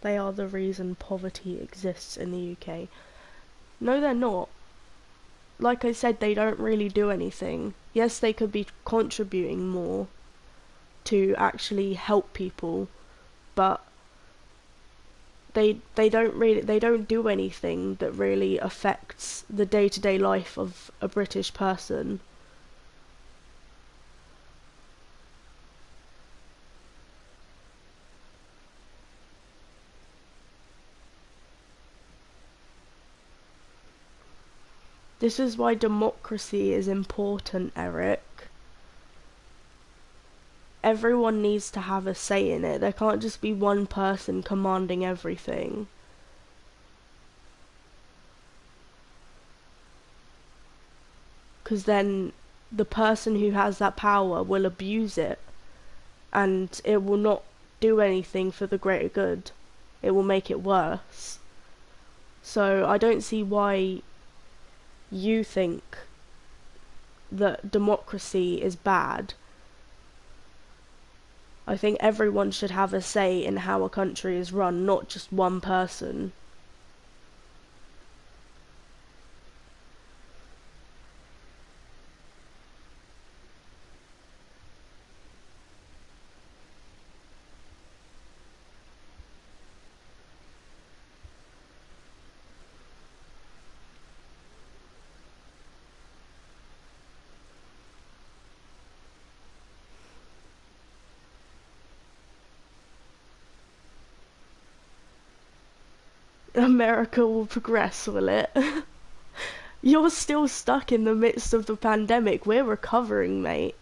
They are the reason poverty exists in the UK. No, they're not. Like I said, they don't really do anything. Yes, they could be contributing more to actually help people, but they don't do anything that really affects the day-to-day life of a British person. This is why democracy is important, Eric. Everyone needs to have a say in it. There can't just be one person commanding everything. Because then the person who has that power will abuse it, and it will not do anything for the greater good. It will make it worse. So I don't see why you think that democracy is bad. I think everyone should have a say in how a country is run, not just one person. America will progress, will it? You're still stuck in the midst of the pandemic. We're recovering, mate.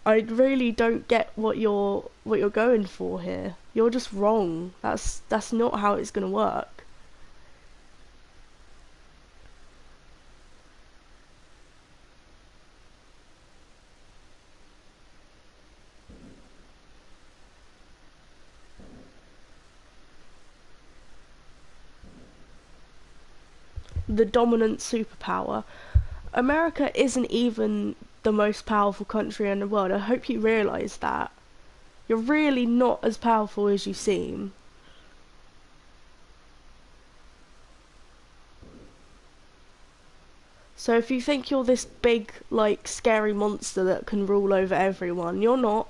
I really don't get what you're going for here. You're just wrong. That's not how it's gonna work. the dominant superpower. America isn't even the most powerful country in the world. I hope you realise that. You're really not as powerful as you seem. So if you think you're this big, like, scary monster that can rule over everyone, you're not.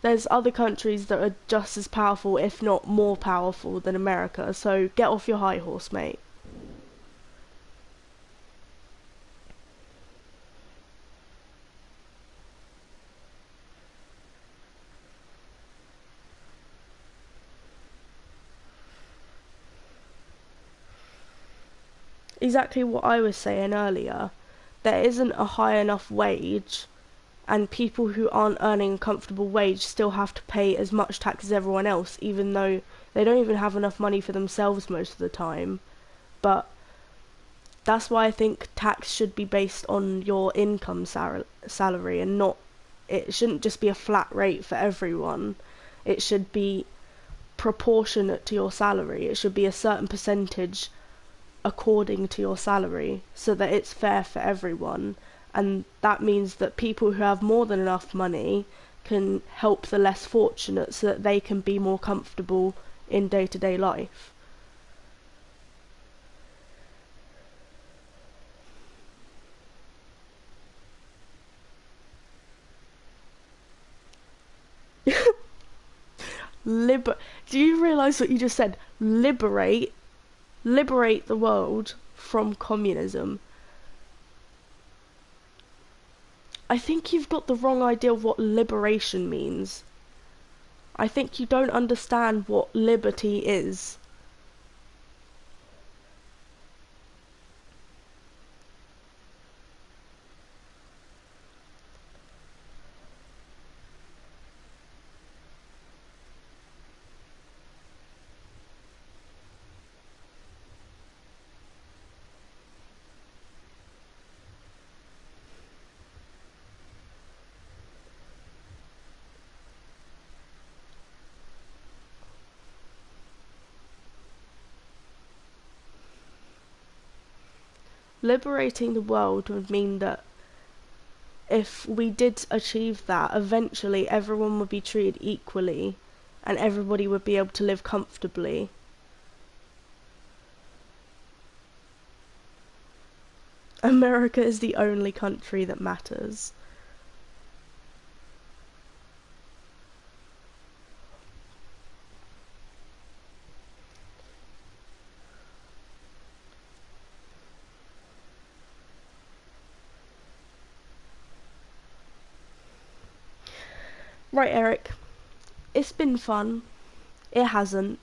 There's other countries that are just as powerful, if not more powerful than America, so get off your high horse, mate. Exactly what I was saying earlier. There isn't a high enough wage, and people who aren't earning a comfortable wage still have to pay as much tax as everyone else, even though they don't even have enough money for themselves most of the time. But that's why I think tax should be based on your income salary, and not, it shouldn't just be a flat rate for everyone. It should be proportionate to your salary. It should be a certain percentage according to your salary, so that it's fair for everyone. And that means that people who have more than enough money can help the less fortunate, so that they can be more comfortable in day-to-day life. Do you realise what you just said? Liberate the world from communism. I think you've got the wrong idea of what liberation means. I think you don't understand what liberty is. Liberating the world would mean that if we did achieve that, eventually everyone would be treated equally and everybody would be able to live comfortably. America is the only country that matters. Right, Eric, it's been fun. It hasn't.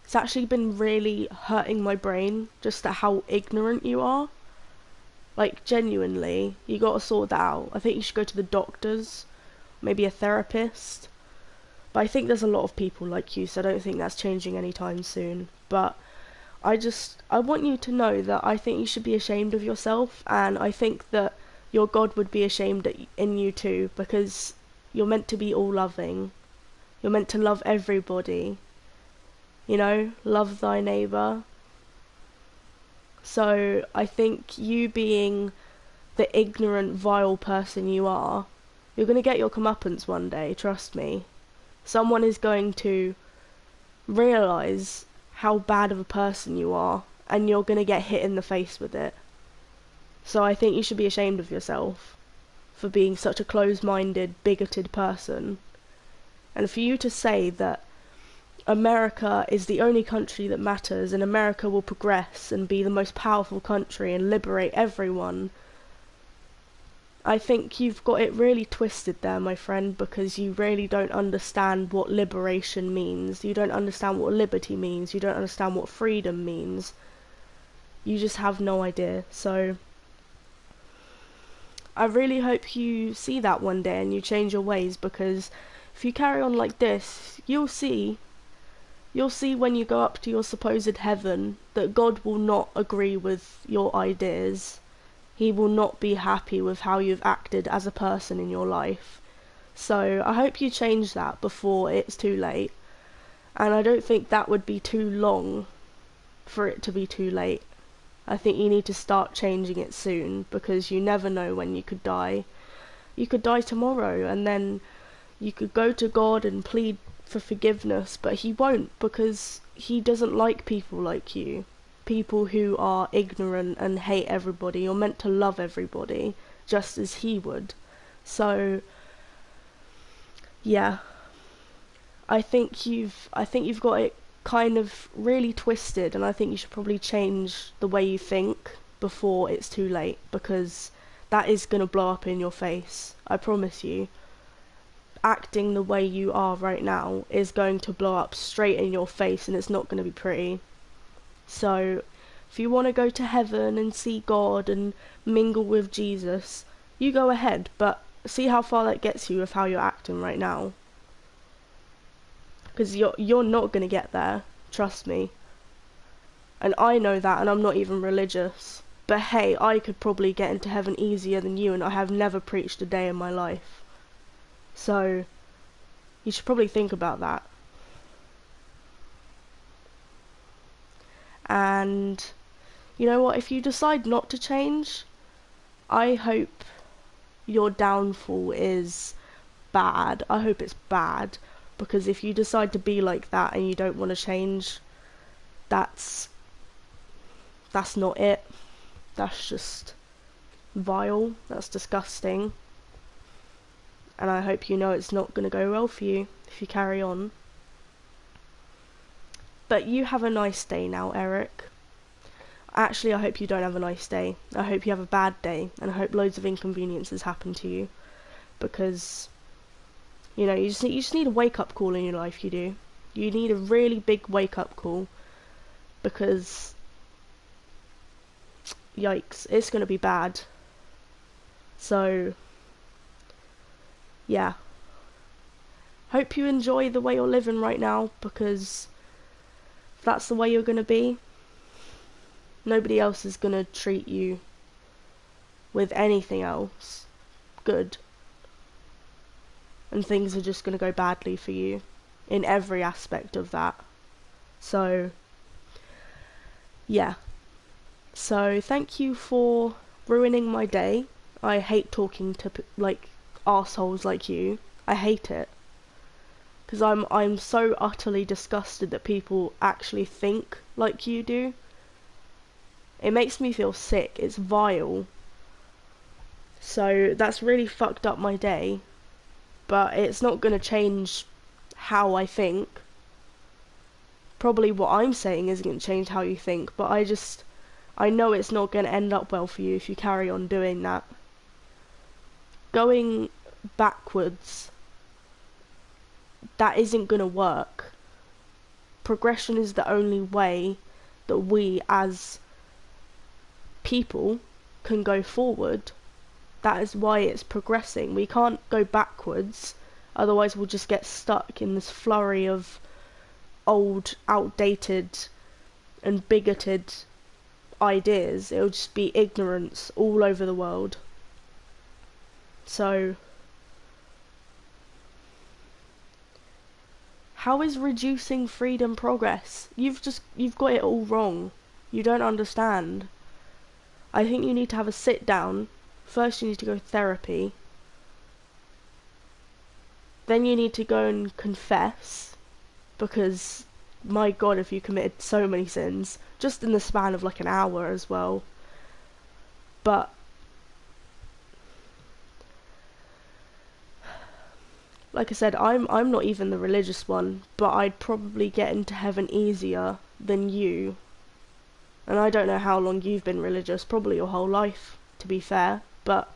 It's actually been really hurting my brain just at how ignorant you are. Like, genuinely, you gotta sort that out. I think you should go to the doctors, maybe a therapist. But I think there's a lot of people like you, so I don't think that's changing anytime soon. But I want you to know that I think you should be ashamed of yourself, and I think that your God would be ashamed in you too, because you're meant to be all loving. You're meant to love everybody. You know, love thy neighbour. So I think you being the ignorant, vile person you are, you're going to get your comeuppance one day, trust me. Someone is going to realise how bad of a person you are, and you're going to get hit in the face with it. So I think you should be ashamed of yourself for being such a closed-minded, bigoted person. And for you to say that America is the only country that matters, and America will progress and be the most powerful country and liberate everyone, I think you've got it really twisted there, my friend, because you really don't understand what liberation means. You don't understand what liberty means. You don't understand what freedom means. You just have no idea. So I really hope you see that one day and you change your ways, because if you carry on like this, you'll see when you go up to your supposed heaven that God will not agree with your ideas. He will not be happy with how you've acted as a person in your life. So I hope you change that before it's too late. And I don't think that would be too long for it to be too late. I think you need to start changing it soon, because you never know when you could die. You could die tomorrow, and then you could go to God and plead for forgiveness, but he won't, because he doesn't like people like you. People who are ignorant and hate everybody. You're meant to love everybody, just as he would. So, yeah. I think you've got it kind of really twisted, and I think you should probably change the way you think before it's too late, because that is going to blow up in your face. I promise you. Acting the way you are right now is going to blow up straight in your face, and it's not going to be pretty. So, if you want to go to heaven and see God and mingle with Jesus, you go ahead, but see how far that gets you with how you're acting right now. Because you're not going to get there, trust me. And I know that, and I'm not even religious. But hey, I could probably get into heaven easier than you, and I have never preached a day in my life. So, you should probably think about that. And, you know what, if you decide not to change, I hope your downfall is bad. I hope it's bad, because if you decide to be like that and you don't want to change, that's not it. That's just vile. That's disgusting. And I hope you know it's not going to go well for you if you carry on. But you have a nice day now, Eric. Actually, I hope you don't have a nice day. I hope you have a bad day, and I hope loads of inconveniences happen to you. Because, you know, you just need a wake-up call in your life, you do. You need a really big wake-up call. Because, yikes, it's going to be bad. So, yeah. Hope you enjoy the way you're living right now, because if that's the way you're going to be, nobody else is going to treat you with anything else good. And things are just going to go badly for you in every aspect of that. So, yeah. So, thank you for ruining my day. I hate talking to, like, arseholes like you. I hate it. Because I'm so utterly disgusted that people actually think like you do. It makes me feel sick. It's vile. So that's really fucked up my day. But it's not going to change how I think. Probably what I'm saying isn't going to change how you think. But I know it's not going to end up well for you if you carry on doing that. Going backwards, that isn't going to work. Progression is the only way that we as people can go forward. That is why it's progressing. We can't go backwards, otherwise we'll just get stuck in this flurry of old, outdated and bigoted ideas. It'll just be ignorance all over the world. So, how is reducing freedom progress? You've got it all wrong. You don't understand. I think you need to have a sit down. First you need to go to therapy. Then you need to go and confess. Because, my God, if you committed so many sins. Just in the span of like an hour as well. But, like I said, I'm not even the religious one, but I'd probably get into heaven easier than you. And I don't know how long you've been religious, probably your whole life, to be fair. But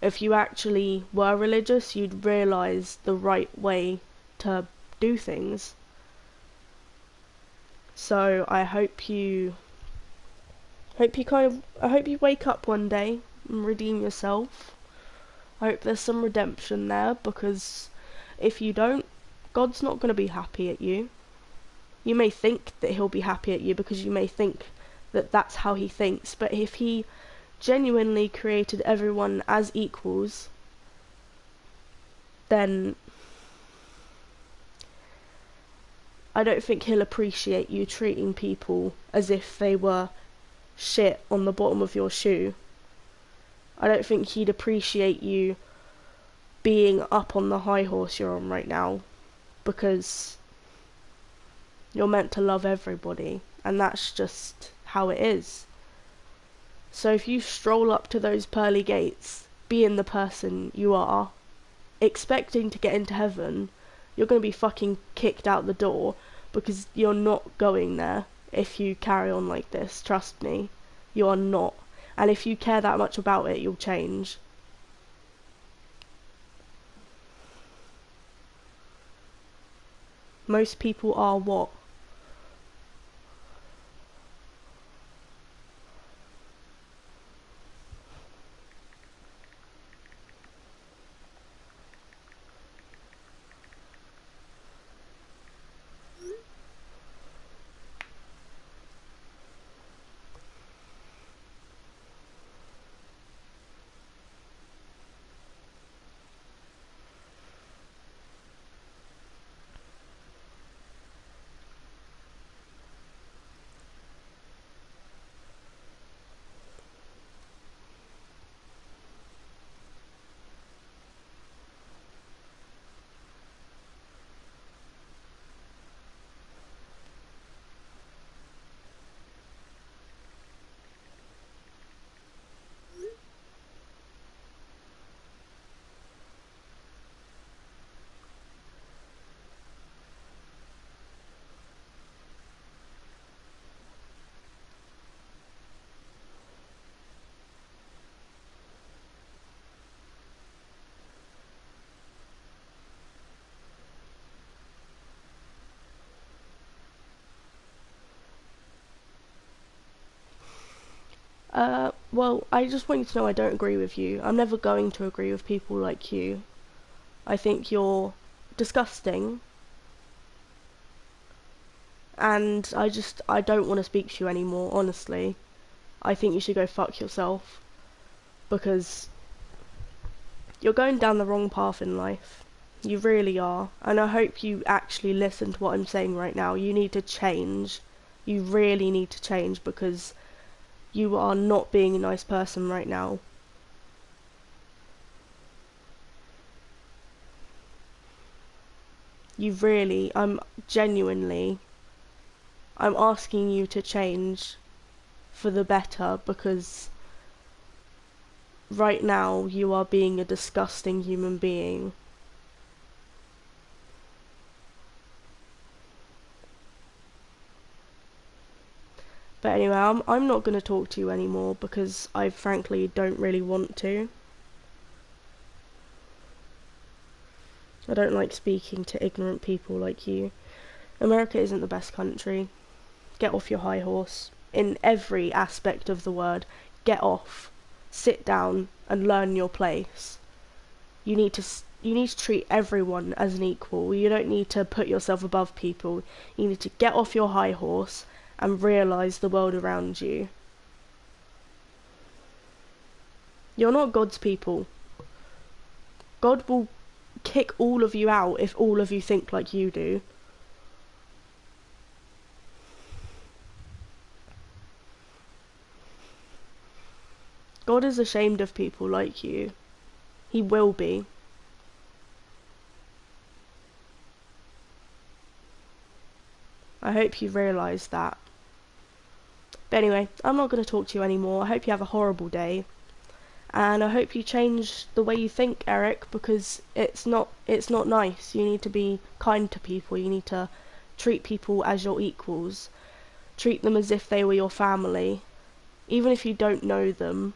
if you actually were religious, you'd realise the right way to do things. So I hope you wake up one day and redeem yourself. I hope there's some redemption there, because if you don't, God's not going to be happy at you. You may think that he'll be happy at you because you may think that that's how he thinks, but if he genuinely created everyone as equals, then I don't think he'll appreciate you treating people as if they were shit on the bottom of your shoe. I don't think he'd appreciate you being up on the high horse you're on right now, because you're meant to love everybody, and that's just how it is. So if you stroll up to those pearly gates, being the person you are, expecting to get into heaven, you're going to be fucking kicked out the door, because you're not going there if you carry on like this. Trust me, you are not. And if you care that much about it, you'll change. Most people are what? Well, I just want you to know I don't agree with you. I'm never going to agree with people like you. I think you're disgusting. And I don't want to speak to you anymore, honestly. I think you should go fuck yourself. Because you're going down the wrong path in life. You really are. And I hope you actually listen to what I'm saying right now. You need to change. You really need to change, because you are not being a nice person right now. I'm asking you to change for the better, because right now you are being a disgusting human being. But anyway, I'm not going to talk to you anymore, because I frankly don't really want to. I don't like speaking to ignorant people like you. America isn't the best country. Get off your high horse. In every aspect of the word, get off. Sit down and learn your place. You need to treat everyone as an equal. You don't need to put yourself above people. You need to get off your high horse and realise the world around you. You're not God's people. God will kick all of you out if all of you think like you do. God is ashamed of people like you. He will be. I hope you realise that. But anyway, I'm not going to talk to you anymore. I hope you have a horrible day. And I hope you change the way you think, Eric, because it's not nice. You need to be kind to people. You need to treat people as your equals. Treat them as if they were your family. Even if you don't know them,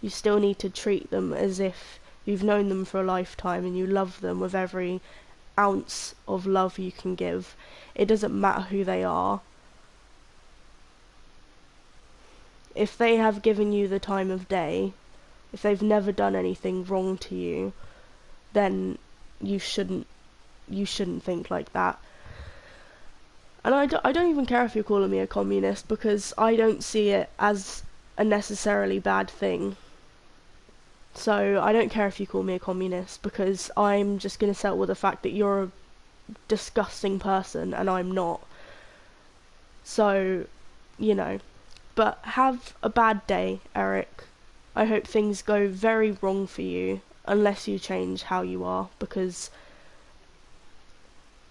you still need to treat them as if you've known them for a lifetime and you love them with every ounce of love you can give. It doesn't matter who they are. If they have given you the time of day, if they've never done anything wrong to you, then you shouldn't think like that. And I don't even care if you're calling me a communist, because I don't see it as a necessarily bad thing. So I don't care if you call me a communist, because I'm just going to settle with the fact that you're a disgusting person and I'm not. So, you know, But have a bad day, Eric. I hope things go very wrong for you, unless you change how you are, because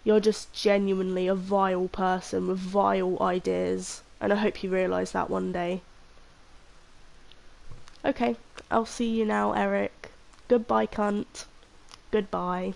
you're just genuinely a vile person with vile ideas, and I hope you realise that one day. Okay, I'll see you now, Eric. Goodbye, cunt. Goodbye.